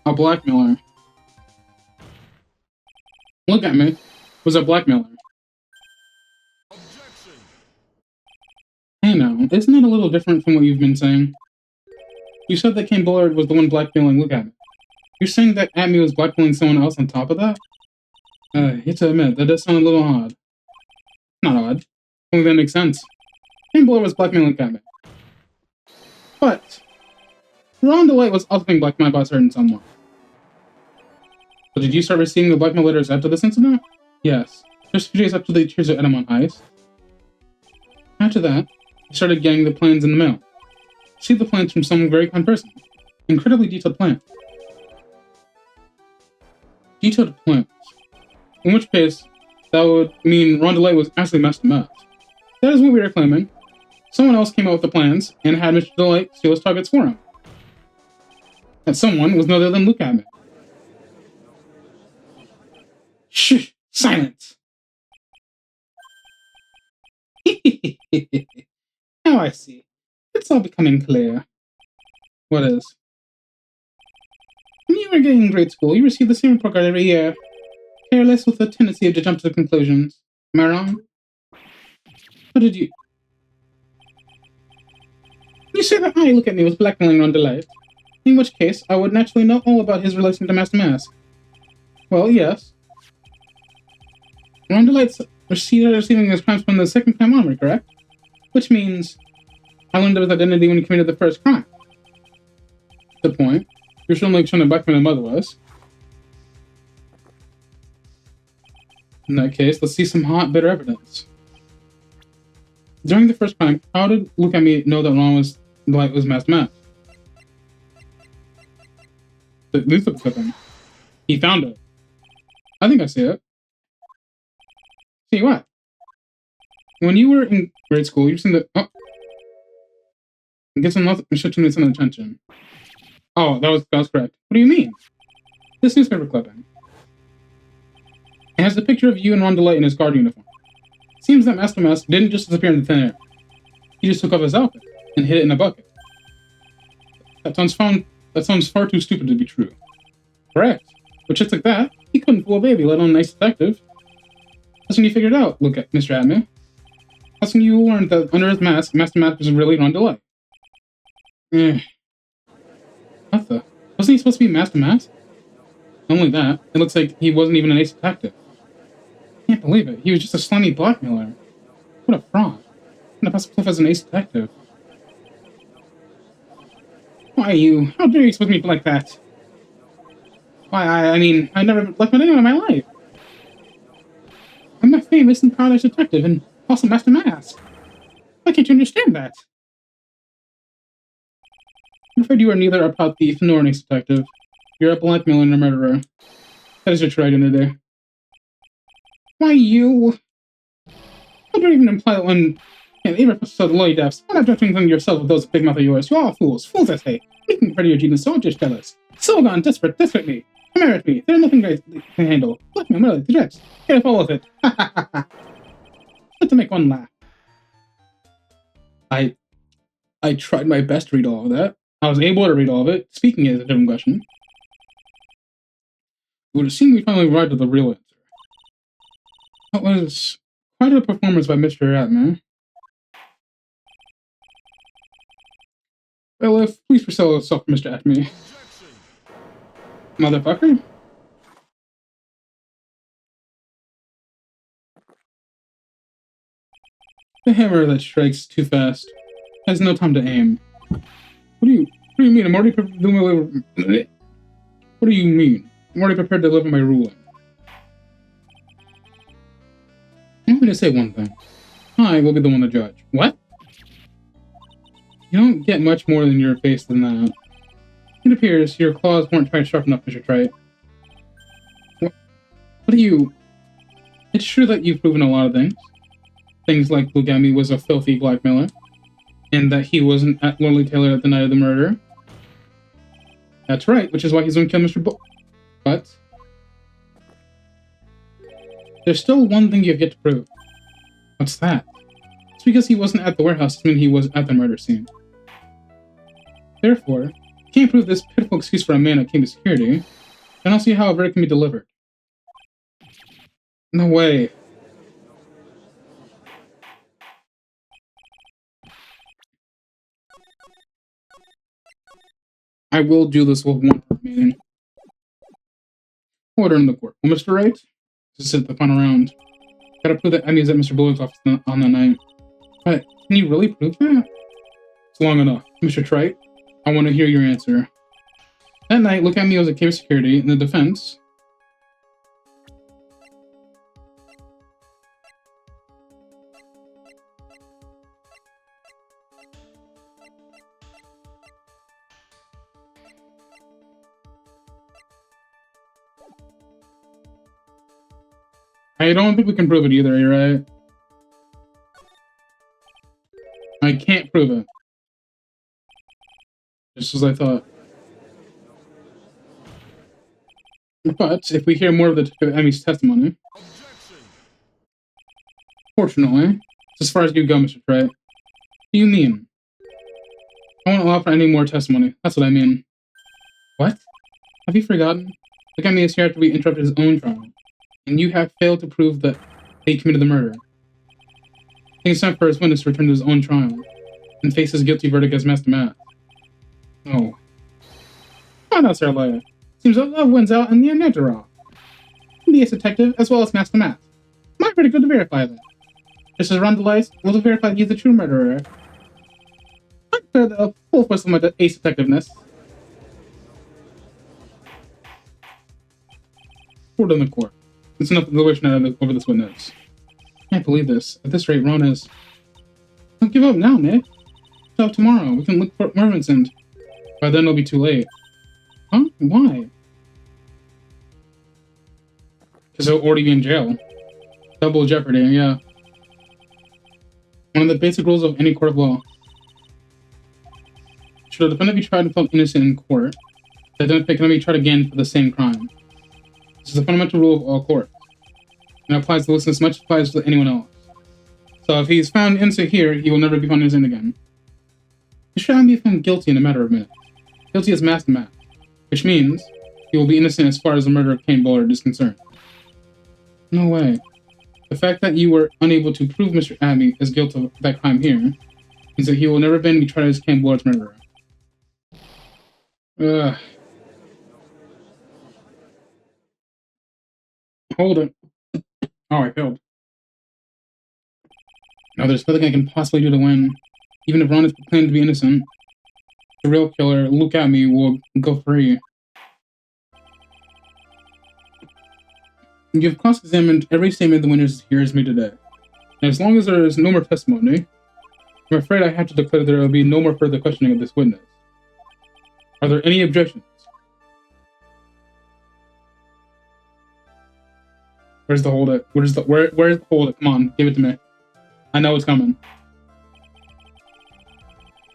Speaker 1: a blackmailer. Look at me. Was a blackmailer. Hey now, isn't that a little different from what you've been saying? You said that Ken Bullard was the one blackmailing Look at me. You're saying that Atme was blackmailing someone else on top of that? I hate to admit, that does sound a little odd. Not odd. Only that makes sense. Ken Bullard was blackmailing Atme. But Ron DeLight was also being blackmailed by a certain someone. So did you start receiving the blackmail letters after this incident? Yes. Just a few days after the Tears of Edamon heist. After that, I started getting the plans in the mail. Received the plans from some very kind person. Incredibly detailed plans. Detailed plans. In which case, that would mean Ron DeLight was actually messed up. That is what we were claiming. Someone else came out with the plans and had Mr. DeLight steal his targets for him. That someone was no other than Look at me. Shh! Silence! Now I see. It's all becoming clear. What is? When you were getting in grade school, you received the same report card every year. Careless with a tendency to jump to conclusions. Am I wrong? What did you... You say that I Look at me was blackmailing Ron DeLight. In which case, I would naturally know all about his relation to Master Mask. Well, yes. Ron DeLight's receiving his crimes from the second crime armory, correct? Which means I learned of his identity when he committed the first crime. The point. You're certainly trying to blackmail him otherwise. In that case, let's see some hot, bitter evidence. During the first crime, how did Look at me know that Ron DeLight was Master Mask? At least look at him. He found it. I think I see it. See what? When you were in grade school, you seen the... Oh. Get some attention. Oh, that was correct. What do you mean? This newspaper clipping. It has a picture of you and Ron DeLight in his guard uniform. It seems that Master Mask didn't just disappear into thin air. He just took off his outfit and hid it in a bucket. That sounds far too stupid to be true. Correct. With just like that, he couldn't fool a baby, let alone a nice detective. That's when you figured out, look at Mr. Atme. That's when you learned that under his mask, Master Mask was really Ron DeLight. What the? Wasn't he supposed to be Master Mask? Not only that, it looks like he wasn't even an ace detective. I can't believe it. He was just a slimy blackmailer. What a fraud. What a possible as an ace detective. Why you? How dare you expose me like that? Why, I mean, I never blackmailed anyone in my life. I'm a famous and proud detective and also Master Mask. Why can't you understand that? I'm afraid you are neither a proud thief nor an ace detective. You're a blackmailer and a murderer. That is your true identity. Why you? How dare you even imply that when even so low depths, why not judging them yourself with those big mouth of yours? You are fools, fools I say. You can compare to your genius, so just jealous. So gone, desperate me. Merit me. There's nothing great can handle. Blackmail, really, the jets. Get a fall with it. Ha ha ha ha. Just to make one laugh. I tried my best to read all of that. I was able to read all of it. Speaking is a different question. It would seem we finally arrived at the real answer. That was quite a performance by Mr. Atme. Well, please present yourself, Mr. Atme. Motherfucker. The hammer that strikes too fast has no time to aim. What do you mean? I'm already prepared to deliver. What do you mean? I'm already prepared to deliver my ruling. I'm going to say one thing. I will be the one to judge. What? You don't get much more than your face than that. It appears your claws weren't quite sharp enough, Mr. Wright. What do you... It's true that you've proven a lot of things. things like Lugami was a filthy blackmailer, and that he wasn't at Lordly Taylor at the night of the murder. That's right, which is why he's going to kill Mr. But there's still one thing you have yet to prove. What's that? It's because he wasn't at the warehouse doesn't mean he was at the murder scene. Therefore, you can't prove this pitiful excuse for a man that came to security. I don't see how a verdict can be delivered. No way. I will do this with one meeting. Order in the court. Well, Mr. Wright, this is the final round. Gotta prove that Emmy is at Mr. Bullock's office on that night. But can you really prove that? It's long enough. Mr. Trite, I want to hear your answer. That night, look at me as a cave security in the defense. I don't think we can prove it either, you're right. I can't prove it. Just as I thought. But if we hear more of the Emmy's testimony... Fortunately, it's as far as you go, Mr. Trey. What do you mean? I won't allow for any more testimony. That's what I mean. What? Have you forgotten? The Emmy is here after we interrupted his own trial. And you have failed to prove that he committed the murder. I think it's time for his witness to return to his own trial and face his guilty verdict as Master Matt. Oh. Oh, no, Sir Leia. Seems that love wins out in the end after all. The ace detective, as well as Master Matt. My verdict will verify that. Just as Rondelais will verify that he's the true murderer. I declare the full force of my ace detectiveness. Order in the court. It's enough deliberation over this witness. I can't believe this. At this rate, Ron is... Don't give up now, Nick. Stop tomorrow. We can look for Mervincent. By then, it'll be too late. Huh? Why? Because he'll already be in jail. Double jeopardy, yeah. One of the basic rules of any court of law. Should a defendant be tried and found innocent in court, the defendant cannot be tried again for the same crime. This is a fundamental rule of all courts. And it applies to Wilson as much as it applies to anyone else. So if he's found innocent here, he will never be found innocent again. He shall be found guilty in a matter of minutes. Guilty as Master Matt, which means he will be innocent as far as the murder of Kane Bullard is concerned. No way. The fact that you were unable to prove Mr. Abbey is guilty of that crime here means that he will never again be tried as Kane Bullard's murderer. Ugh. Hold it. Oh, I failed. Now there's nothing I can possibly do to win. Even if Ron is proclaimed to be innocent, the real killer, look at me, will go free. You've cross-examined every statement the witness hears me today. And as long as there is no more testimony, I'm afraid I have to declare there will be no more further questioning of this witness. Are there any objections? Where's the hold it? Where's the hold it? Come on, give it to me. I know it's coming.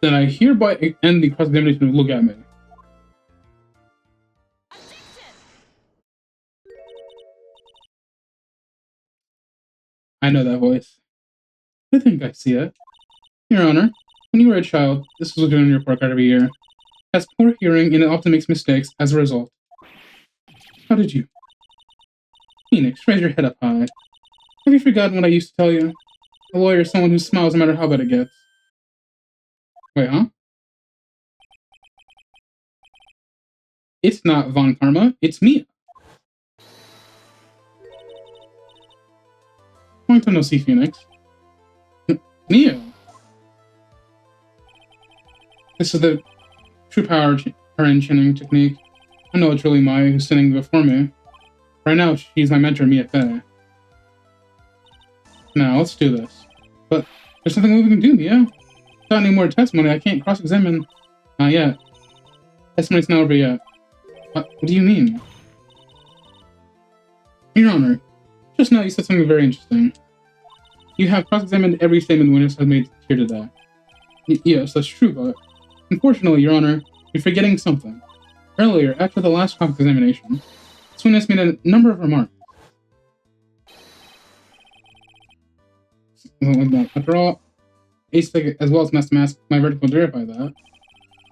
Speaker 1: Then I hereby end the cross-examination of look at me. I know that voice. I think I see it. Your Honor, when you were a child, this was written in your report card every year. It has poor hearing and it often makes mistakes as a result. How did you? Phoenix, raise your head up high. Have you forgotten what I used to tell you? A lawyer is someone who smiles no matter how bad it gets. Wait, huh? It's not Von Karma, it's Mia. Long time no see, Phoenix. Mia! This is the true power and chinning technique. I know it's really Maya who's sitting before me. Right now, she's my mentor, Mia Fey. Now, let's do this. But there's nothing we can do, Mia. Without any more testimony, I can't cross-examine. Not yet. Testimony's not over yet. What do you mean? Your Honor, just now you said something very interesting. You have cross-examined every statement the witness has made here today. Yes, that's true, but unfortunately, Your Honor, you're forgetting something. Earlier, after the last cross-examination, this witness made a number of remarks. After all, Ace as well as Master Mask, my verdict will verify that.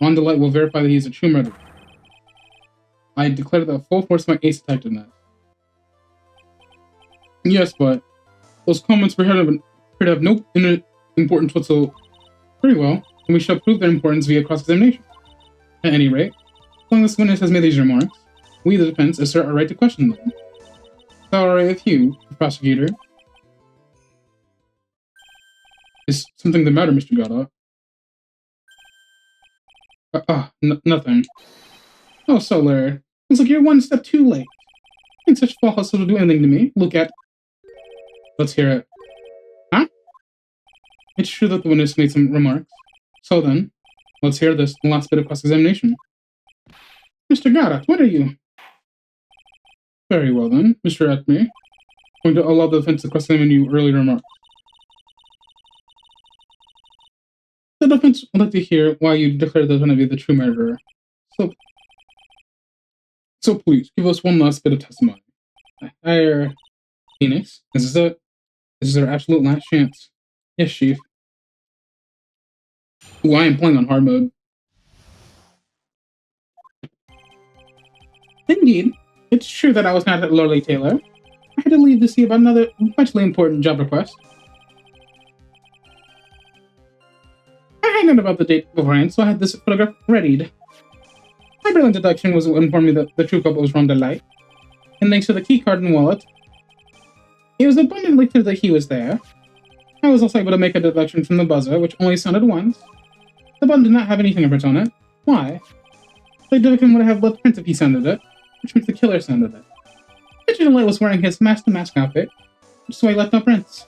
Speaker 1: On the light will verify that he is a true murderer. I declare the full force of my Ace detectiveness. Yes, but those comments appear to have no importance whatsoever. Very well, and we shall prove their importance via cross-examination. At any rate, as long as this witness has made these remarks, we, the defense, assert our right to question them. Is that alright with you, prosecutor? Is something the matter, Mr. Goddard? Nothing. Oh, so, Larry. Looks like you're one step too late. Ain't such small hustle to do anything to me. Look at... Let's hear it. Huh? It's true that the witness made some remarks. So then, let's hear this last bit of cross-examination. Mr. Goddard, what are you? Very well then, Mr. Acme. I'm going to allow the defense to cross-examine you earlier remarks. The defense would like to hear why you declared that one of you the true murderer. So please, give us one last bit of testimony. Phoenix, this is it. This is our absolute last chance. Yes, Chief. Ooh, I am playing on hard mode. Indeed. It's true that I was not at Lorley Taylor. I had to leave to see about another muchly important job request. I had known about the date beforehand, so I had this photograph readied. My brilliant deduction was to inform me that the true couple was Ronda Light, and thanks to the keycard and wallet, it was abundantly clear that he was there. I was also able to make a deduction from the buzzer, which only sounded once. The button did not have any fingerprints on it. Why? The victim would have left prints if he sounded it, which means the killer sounded it. Digital Light was wearing his mask-to-mask outfit, so he left no prints.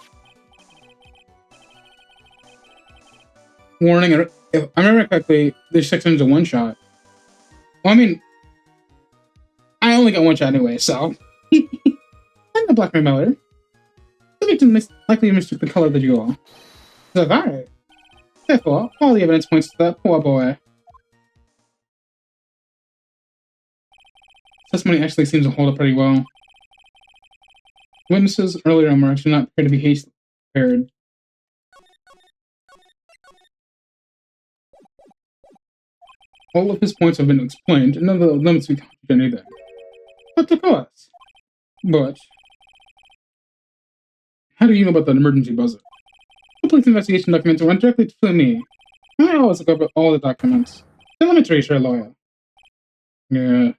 Speaker 1: Warning, if I remember correctly, this section is a one-shot. Well, I mean, I only got one shot anyway, so... I'm the blackmailer. The victim likely mistook the color of the jewel. So, alright. Therefore, all the evidence points to that poor boy. Testimony actually seems to hold up pretty well. Witnesses' earlier remarks do not appear to be hastily prepared. All of his points have been explained, and none of the limits we contradict anything. But of course. But how do you know about the emergency buzzer? The police investigation documents went directly to me. I always look over all the documents. The elementary, sir, lawyer. Yeah.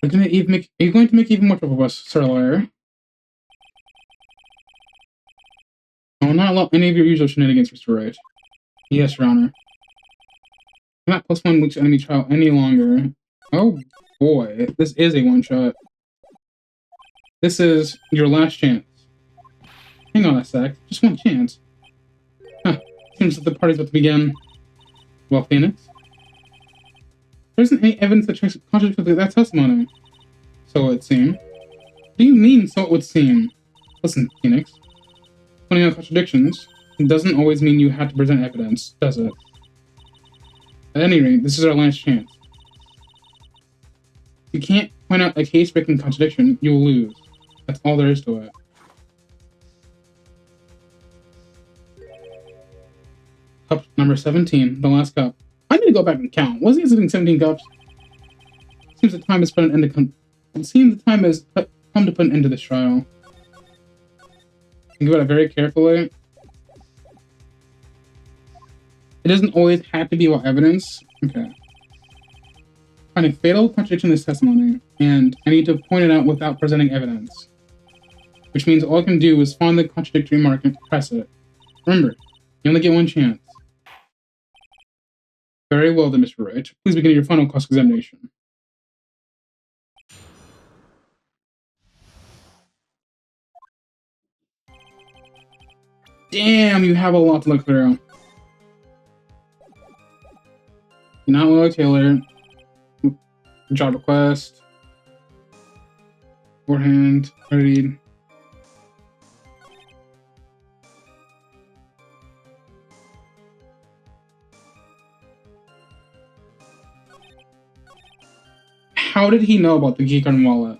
Speaker 1: Are you going to make even more trouble for us, sir, lawyer? I will not allow any of your usual shenanigans, Mr. Wright. Yes, Your Honor. I cannot postpone Luke's enemy trial any longer. Oh boy, this is a one-shot. This is your last chance. Hang on a sec, just one chance. Huh, seems that the party's about to begin. Well, Phoenix? There isn't any evidence that contradicts that testimony. So it would seem. What do you mean, so it would seem? Listen, Phoenix. Pointing out contradictions doesn't always mean you have to present evidence, does it? At any rate, this is our last chance. If you can't point out a case-breaking contradiction, you'll lose. That's all there is to it. Cup number 17, the last cup. I need to go back and count. Wasn't he sitting 17 cups? Seems the time has put an end to it seems the time has come to put an end to this trial. Think about it very carefully. It doesn't always have to be about evidence. Okay. Find a fatal contradiction in this testimony, and I need to point it out without presenting evidence. Which means all I can do is find the contradictory mark and press it. Remember, you only get one chance. Very well then, Mr. Wright. Please begin your final cross-examination. Damn, you have a lot to look through. You're not Lord Taylor. Job request. Forehand. Ready. How did he know about the keycard and wallet?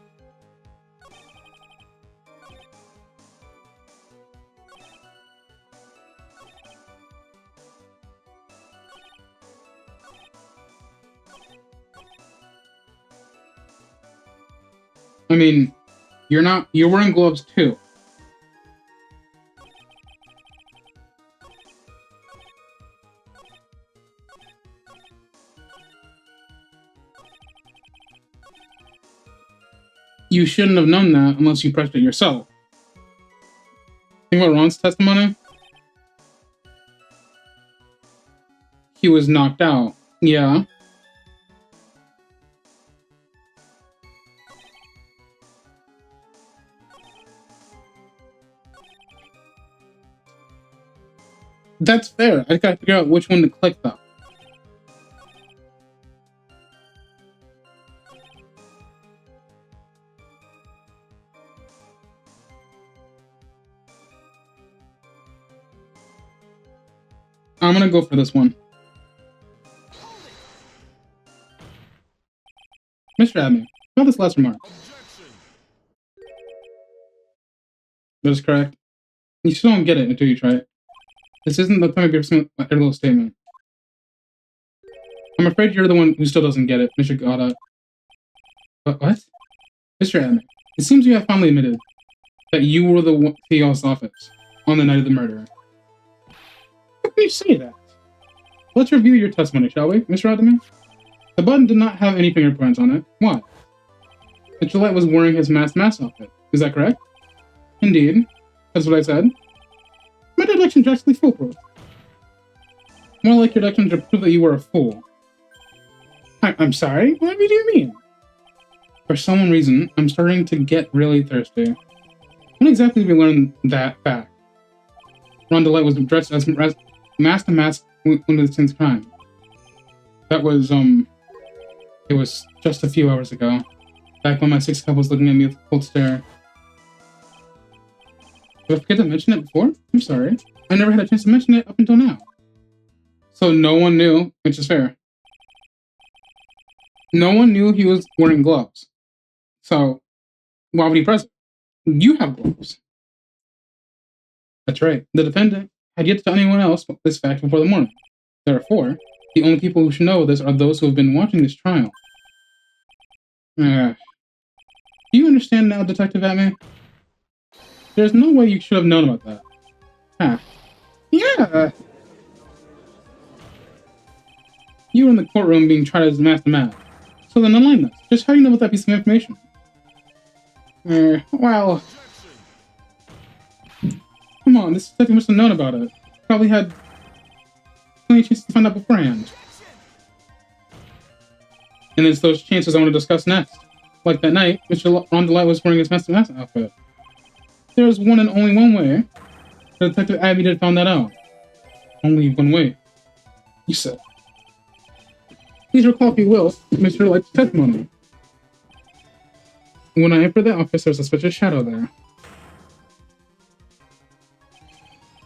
Speaker 1: I mean, you're wearing gloves too. You shouldn't have known that unless you pressed it yourself. Think about Ron's testimony. He was knocked out. Yeah. That's fair. I gotta figure out which one to click though. I'm gonna go for this one. Mr. Admin, about this last remark. That is correct. You still don't get it until you try it. This isn't the time of your little statement. I'm afraid you're the one who still doesn't get it, Mr. Gada. What? Mr. Admin, it seems you have finally admitted that you were the one to y'all's office on the night of the murder. How can you say that? Let's review your testimony, shall we, Mr. Admin? The button did not have any fingerprints on it. Why? Mr. Light was wearing his mask outfit. Is that correct? Indeed. That's what I said. My deduction's actually foolproof. More like your deduction to prove that you were a fool. I'm sorry? What do you mean? For some reason, I'm starting to get really thirsty. When exactly did we learn that fact? Rhonda Light was dressed as mask to mask when the sin's crime. That was, it was just a few hours ago. Back when my 6 cup was looking at me with a cold stare. Did I forget to mention it before? I'm sorry. I never had a chance to mention it up until now. So no one knew, which is fair. No one knew he was wearing gloves. So, why would he press it? You have gloves. That's right. The defendant had yet to tell anyone else this fact before the morning. Therefore, the only people who should know this are those who have been watching this trial. Do you understand now, Detective Atman? There's no way you should have known about that. Yeah. You were in the courtroom being tried as mask to mask. So then unline this. Just how do you know about that piece of information? Well... Come on, this detective must have known about it. Probably had plenty of chances to find out beforehand. And it's those chances I want to discuss next. Like that night, Mr. Ron DeLight was wearing his mask to mask outfit. There's one and only one way that Detective Abby did found that out. Only one way. You said. Please recall, if you will, Mr. Light's testimony. When I entered the office, there was a suspicious shadow there.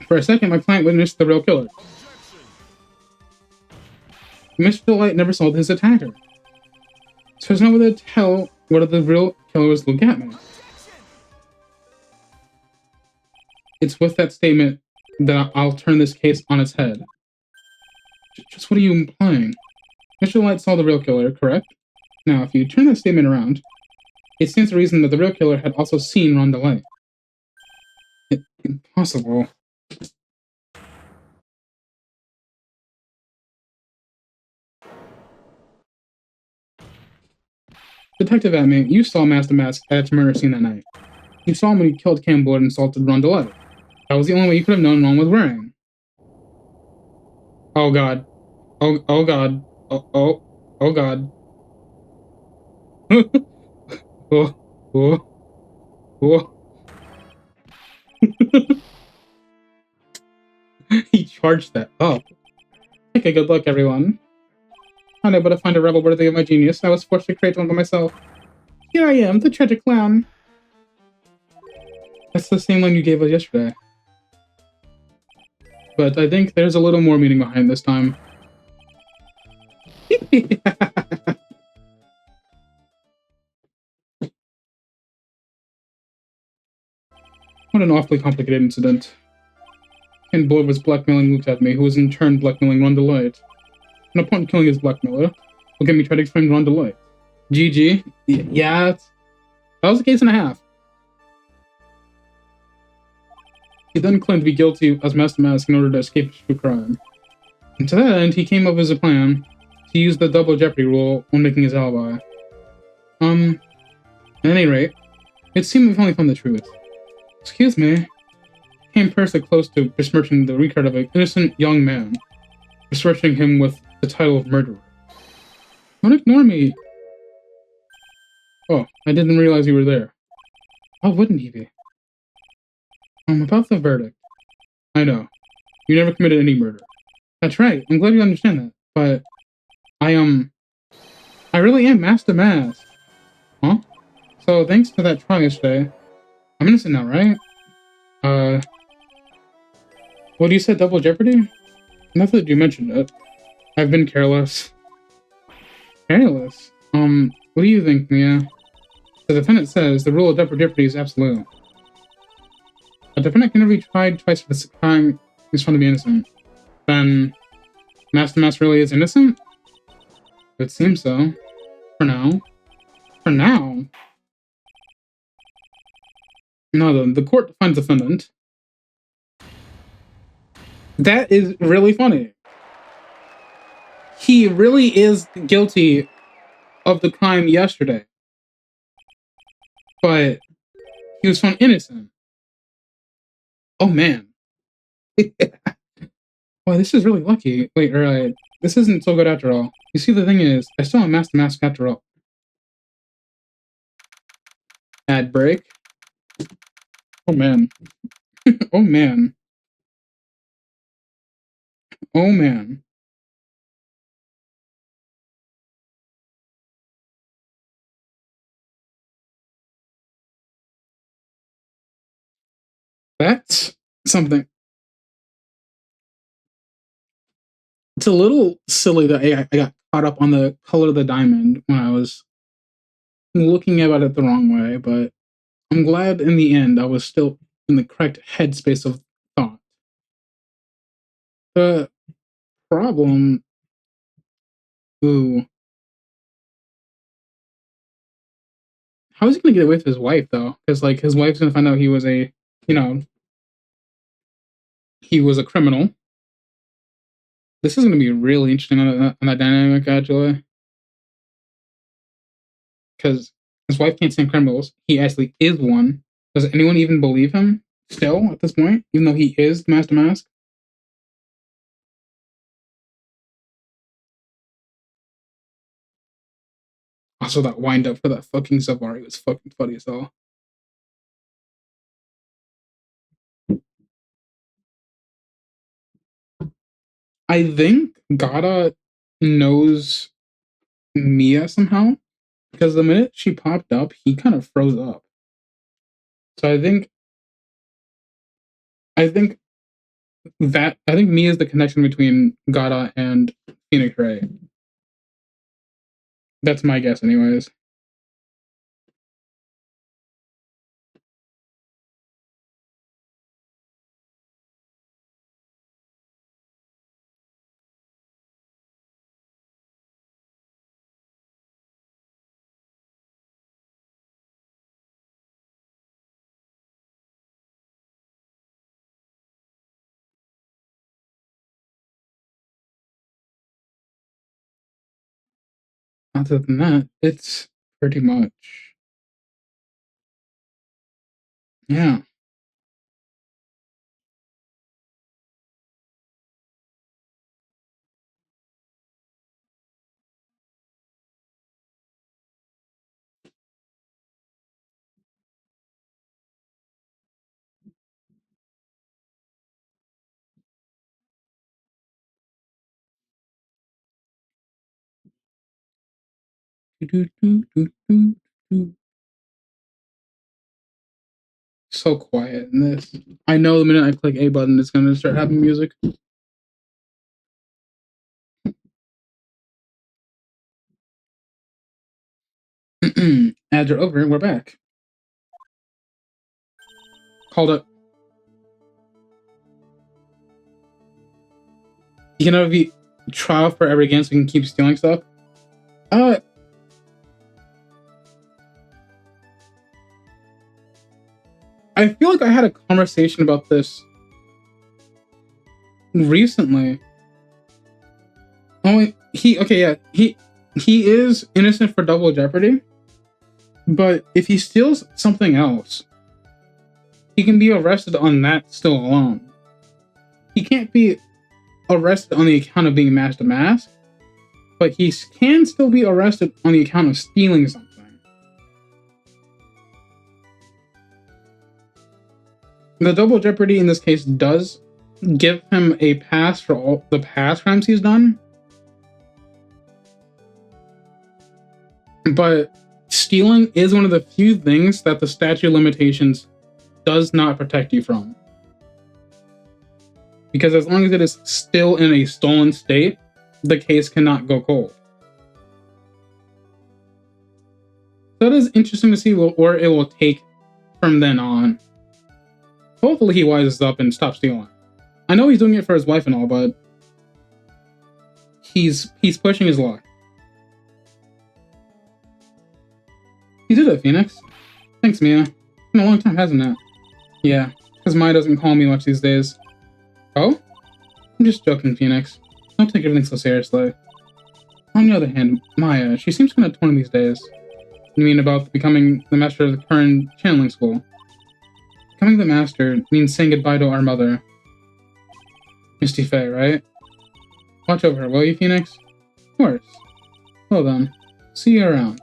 Speaker 1: For a second, my client witnessed the real killer. Mr. Light never saw his attacker. So there's no way to tell whether the real killer was looking at me. It's with that statement that I'll turn this case on its head. Just what are you implying? Mr. Light saw the real killer, correct? Now, if you turn that statement around, it stands to reason that the real killer had also seen Rhonda Light. Impossible. Detective Atman, you saw Master Mask at its murder scene that night. You saw him when he killed Campbell and assaulted Rhonda Light. That was the only way you could have known Ron was wearing. Oh god. Oh god. Oh god. Oh. He charged that up. Okay, good luck, everyone. Unable to find a rebel worthy of my genius, I was forced to create one by myself. Here I am, the tragic clown. That's the same line you gave us yesterday. But I think there's a little more meaning behind this time. What an awfully complicated incident. And Boy was blackmailing looked at me, who was in turn blackmailing Ron Delight. No point in killing his blackmailer. Look at me try to explain Ron Delight. GG. Yeah, that was a case and a half. He then claimed to be guilty as Master Mask in order to escape the crime. And to that end, he came up with a plan to use the double jeopardy rule when making his alibi. At any rate, it seemed we finally found the truth. Excuse me. Came personally close to besmirching the record of an innocent young man, besmirching him with the title of murderer. Don't ignore me. Oh, I didn't realize you were there. Why wouldn't he be? About the verdict. I know. You never committed any murder. That's right. I'm glad you understand that. But I really am Master Mask. Huh? So thanks to that trial yesterday, I'm innocent now, right? Well, you said double jeopardy? Not that you mentioned it. I've been careless. Careless? What do you think, Mia? The defendant says the rule of double jeopardy is absolute. A defendant can never be tried twice for this crime he's found to be innocent. Then, Master Mask really is innocent? It seems so. For now. For now? No, the court finds defendant. That is really funny. He really is guilty of the crime yesterday. But he was found innocent. Oh man. Wow, this is really lucky. Wait, alright. This isn't so good after all. You see, the thing is, I still have Master Mask after all. Ad break. Oh man. Oh man. Oh man. That's something. It's a little silly that I got caught up on the color of the diamond when I was looking at it the wrong way, but I'm glad in the end I was still in the correct headspace of thought. The problem. Ooh. How is he gonna get away with his wife though? Because like his wife's gonna find out he was you know, he was a criminal. This is gonna be really interesting on that dynamic actually. Because his wife can't stand criminals. He actually is one. Does anyone even believe him still at this point, even though he is the Master Mask? Also, that wind up for that fucking Safari was fucking funny as hell. I think Gata knows Mia somehow because the minute she popped up, he kind of froze up. So I think Mia is the connection between Gata and Phoenix Ray. That's my guess, anyways. Other than that, it's pretty much yeah. So quiet in this. I know the minute I click A button, it's gonna start having music. Ads are over, and we're back. called it. You can never be trial forever again, so you can keep stealing stuff. I feel like I had a conversation about this recently. He is innocent for double jeopardy, but if he steals something else, he can be arrested on that still alone. He can't be arrested on the account of being masked to mask, but he can still be arrested on the account of stealing something. The double jeopardy in this case does give him a pass for all the past crimes he's done, but stealing is one of the few things that the statute of limitations does not protect you from. Because as long as it is still in a stolen state, the case cannot go cold. So it is interesting to see where it will take from then on. Hopefully he wises up and stops stealing. I know he's doing it for his wife and all, but he's pushing his luck. You did it, Phoenix. Thanks, Mia. It's been a long time, hasn't it? Yeah, because Maya doesn't call me much these days. Oh? I'm just joking, Phoenix. Don't take everything so seriously. On the other hand, Maya, she seems kind of torn these days. You mean about becoming the master of the current channeling school? Becoming the master means saying goodbye to our mother. Misty Faye, right? Watch over her, will you, Phoenix? Of course. Well then, see you around.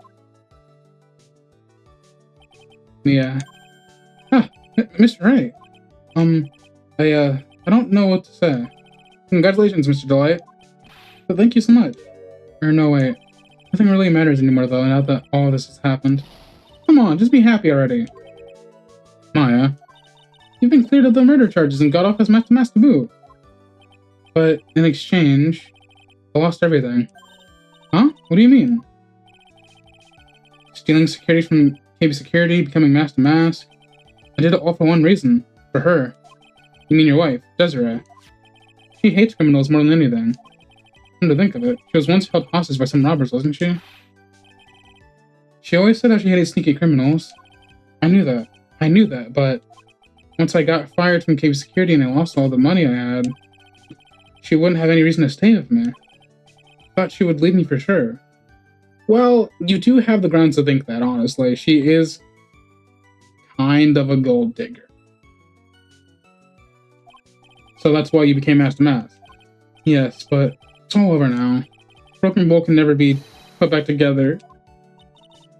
Speaker 1: Yeah. Ah, Mr. Wright. I don't know what to say. Congratulations, Mr. Delight. But thank you so much. Or no, wait. Nothing really matters anymore, though, now that all this has happened. Come on, just be happy already. Maya, you've been cleared of the murder charges and got off as mask to mask to boot. But in exchange, I lost everything. Huh? What do you mean? Stealing security from KB Security, becoming mask to mask. I did it all for one reason. For her. You mean your wife, Desiree. She hates criminals more than anything. Come to think of it, she was once held hostage by some robbers, wasn't she? She always said how she hated sneaky criminals. I knew that, but once I got fired from KB Security and I lost all the money I had, she wouldn't have any reason to stay with me. Thought she would leave me for sure. Well, you do have the grounds to think that, honestly. She is kind of a gold digger. So that's why you became mask to mask. Yes, but it's all over now. Broken bowl can never be put back together.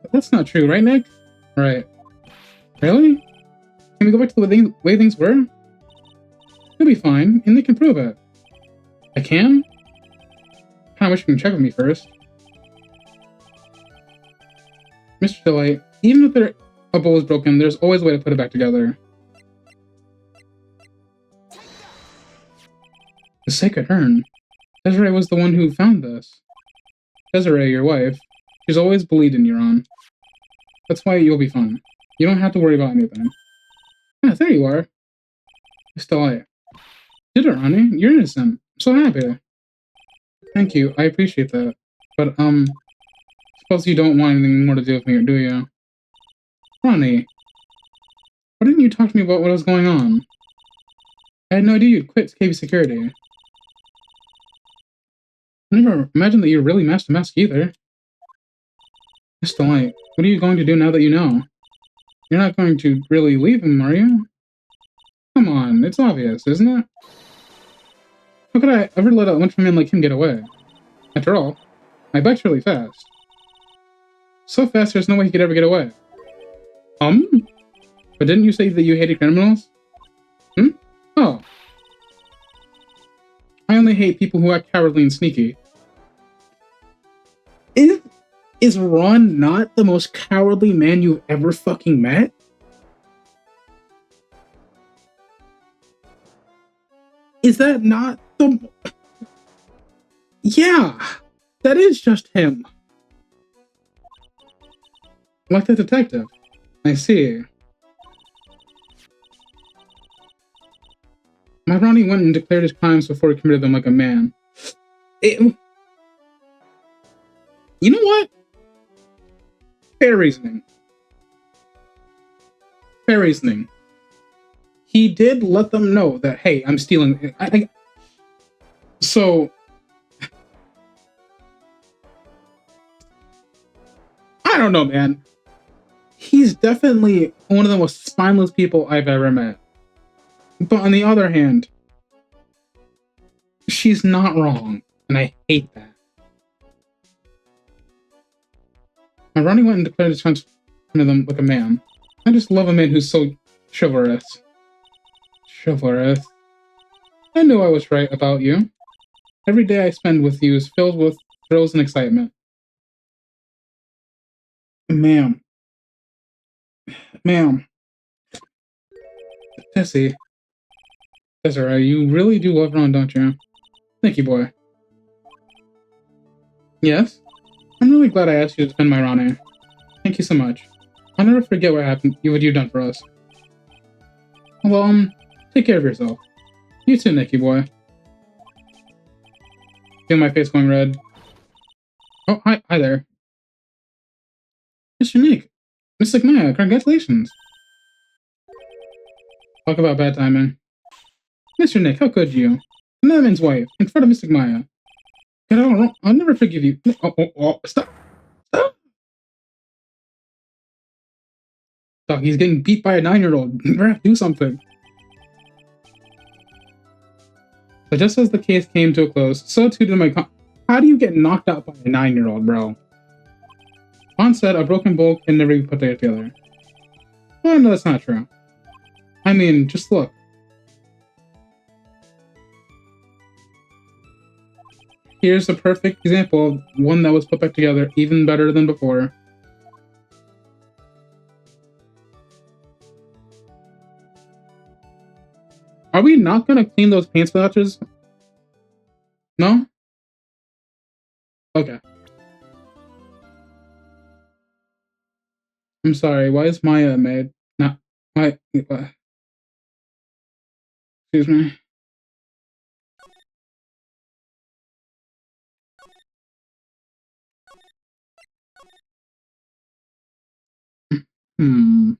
Speaker 1: But that's not true, right, Nick? Right. Really? Can we go back to the way things were? You'll be fine, and they can prove it. I can? I wish you can check with me first. Mr. Delight, even if a bowl is broken, there's always a way to put it back together. The sacred urn. Desiree was the one who found this. Desiree, your wife, she's always believed in Euron. That's why you'll be fine. You don't have to worry about anything. Ah, there you are. Mr. Delight. Did it, Ronnie? You're innocent. I'm so happy. Thank you, I appreciate that. But, suppose you don't want anything more to do with me, do you? Ronnie, why didn't you talk to me about what was going on? I had no idea you'd quit KB Security. I never imagined that you're really mask to mask either. Miss Delight, what are you going to do now that you know? You're not going to really leave him, are you? Come on, it's obvious, isn't it? How could I ever let a lunchman man like him get away? After all, my bike's really fast. So fast there's no way he could ever get away. But didn't you say that you hated criminals? Oh. I only hate people who act cowardly and sneaky. Is Ron not the most cowardly man you've ever fucking met? Is that not the... Yeah, that is just him. Like the detective. I see. My Ronnie went and declared his crimes before he committed them like a man. You know what? Fair reasoning. Fair reasoning. He did let them know that, hey, I'm stealing. So, I don't know, man. He's definitely one of the most spineless people I've ever met. But on the other hand, she's not wrong, and I hate that. My Ronnie went and declared his friends to them like a man. I just love a man who's so chivalrous. Chivalrous. I knew I was right about you. Every day I spend with you is filled with thrills and excitement. Ma'am. Ma'am. Tessie. Desiree, you really do love Ron, don't you? Thank you, boy. Yes? I'm really glad I asked you to defend my Ronnie. Thank you so much. I'll never forget what happened, what you've done for us. Well, take care of yourself. You too, Nicky boy. Feel my face going red. Oh, hi there. Mr. Nick. Mr. Maya, congratulations. Talk about bad timing. Mr. Nick, how could you? Another man's wife, in front of Mr. Maya. Get all wrong. I'll never forgive you. Oh, stop. Stop. Doc, he's getting beat by a 9-year-old. We're gonna have to do something. But just as the case came to a close, so too did my How do you get knocked out by a 9-year-old, bro? On said, a broken bowl can never be put together. Well, no, that's not true. I mean, just look. Here's a perfect example of one that was put back together even better than before. Are we not gonna clean those paint splotches? No? Okay. I'm sorry, why is Maya made? Not why excuse me. Hmm.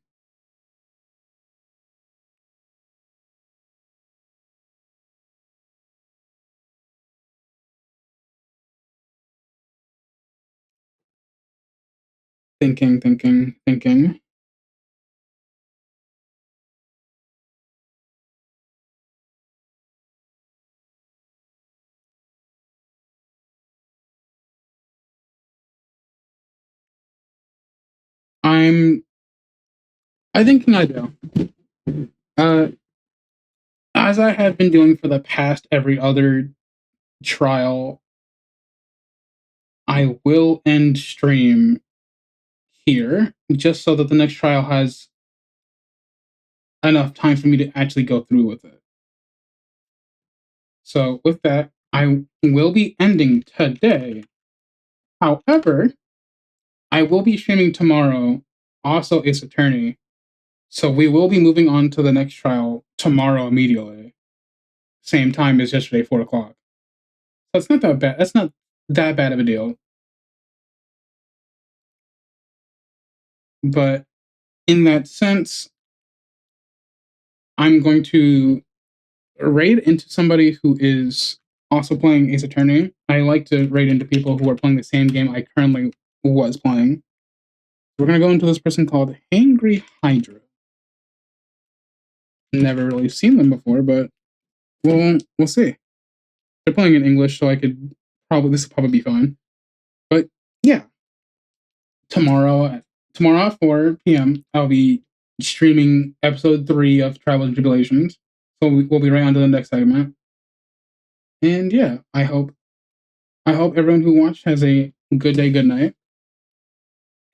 Speaker 1: Thinking. I think I do. Uh, as I have been doing for the past every other trial, I will end stream here just so that the next trial has enough time for me to actually go through with it. So with that, I will be ending today. However, I will be streaming tomorrow, also Ace Attorney. So we will be moving on to the next trial tomorrow immediately. Same time as yesterday, 4 o'clock. So it's not that bad. That's not that bad of a deal. But in that sense, I'm going to raid into somebody who is also playing Ace Attorney. I like to raid into people who are playing the same game I currently was playing. We're going to go into this person called Hangry Hydra. Never really seen them before, but we'll see. They're playing in English, so this will probably be fine. But yeah, tomorrow at 4 p.m. I'll be streaming episode 3 of Tribulations. So we'll be right on to the next segment. And yeah, I hope everyone who watched has a good day, good night.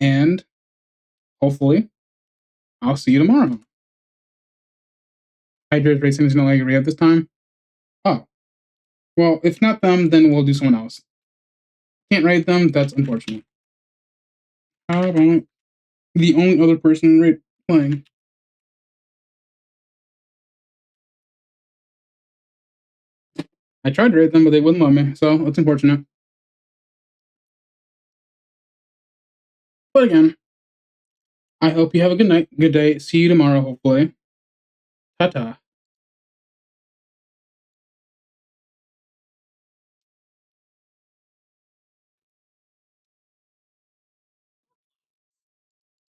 Speaker 1: And hopefully I'll see you tomorrow. Hydra's Racing is no longer at this time. Oh. Well, if not them, then we'll do someone else. Can't rate them, that's unfortunate. How about the only other person playing? I tried to rate them, but they wouldn't let me, so it's unfortunate. But again, I hope you have a good night, good day. See you tomorrow, hopefully. Ta-ta.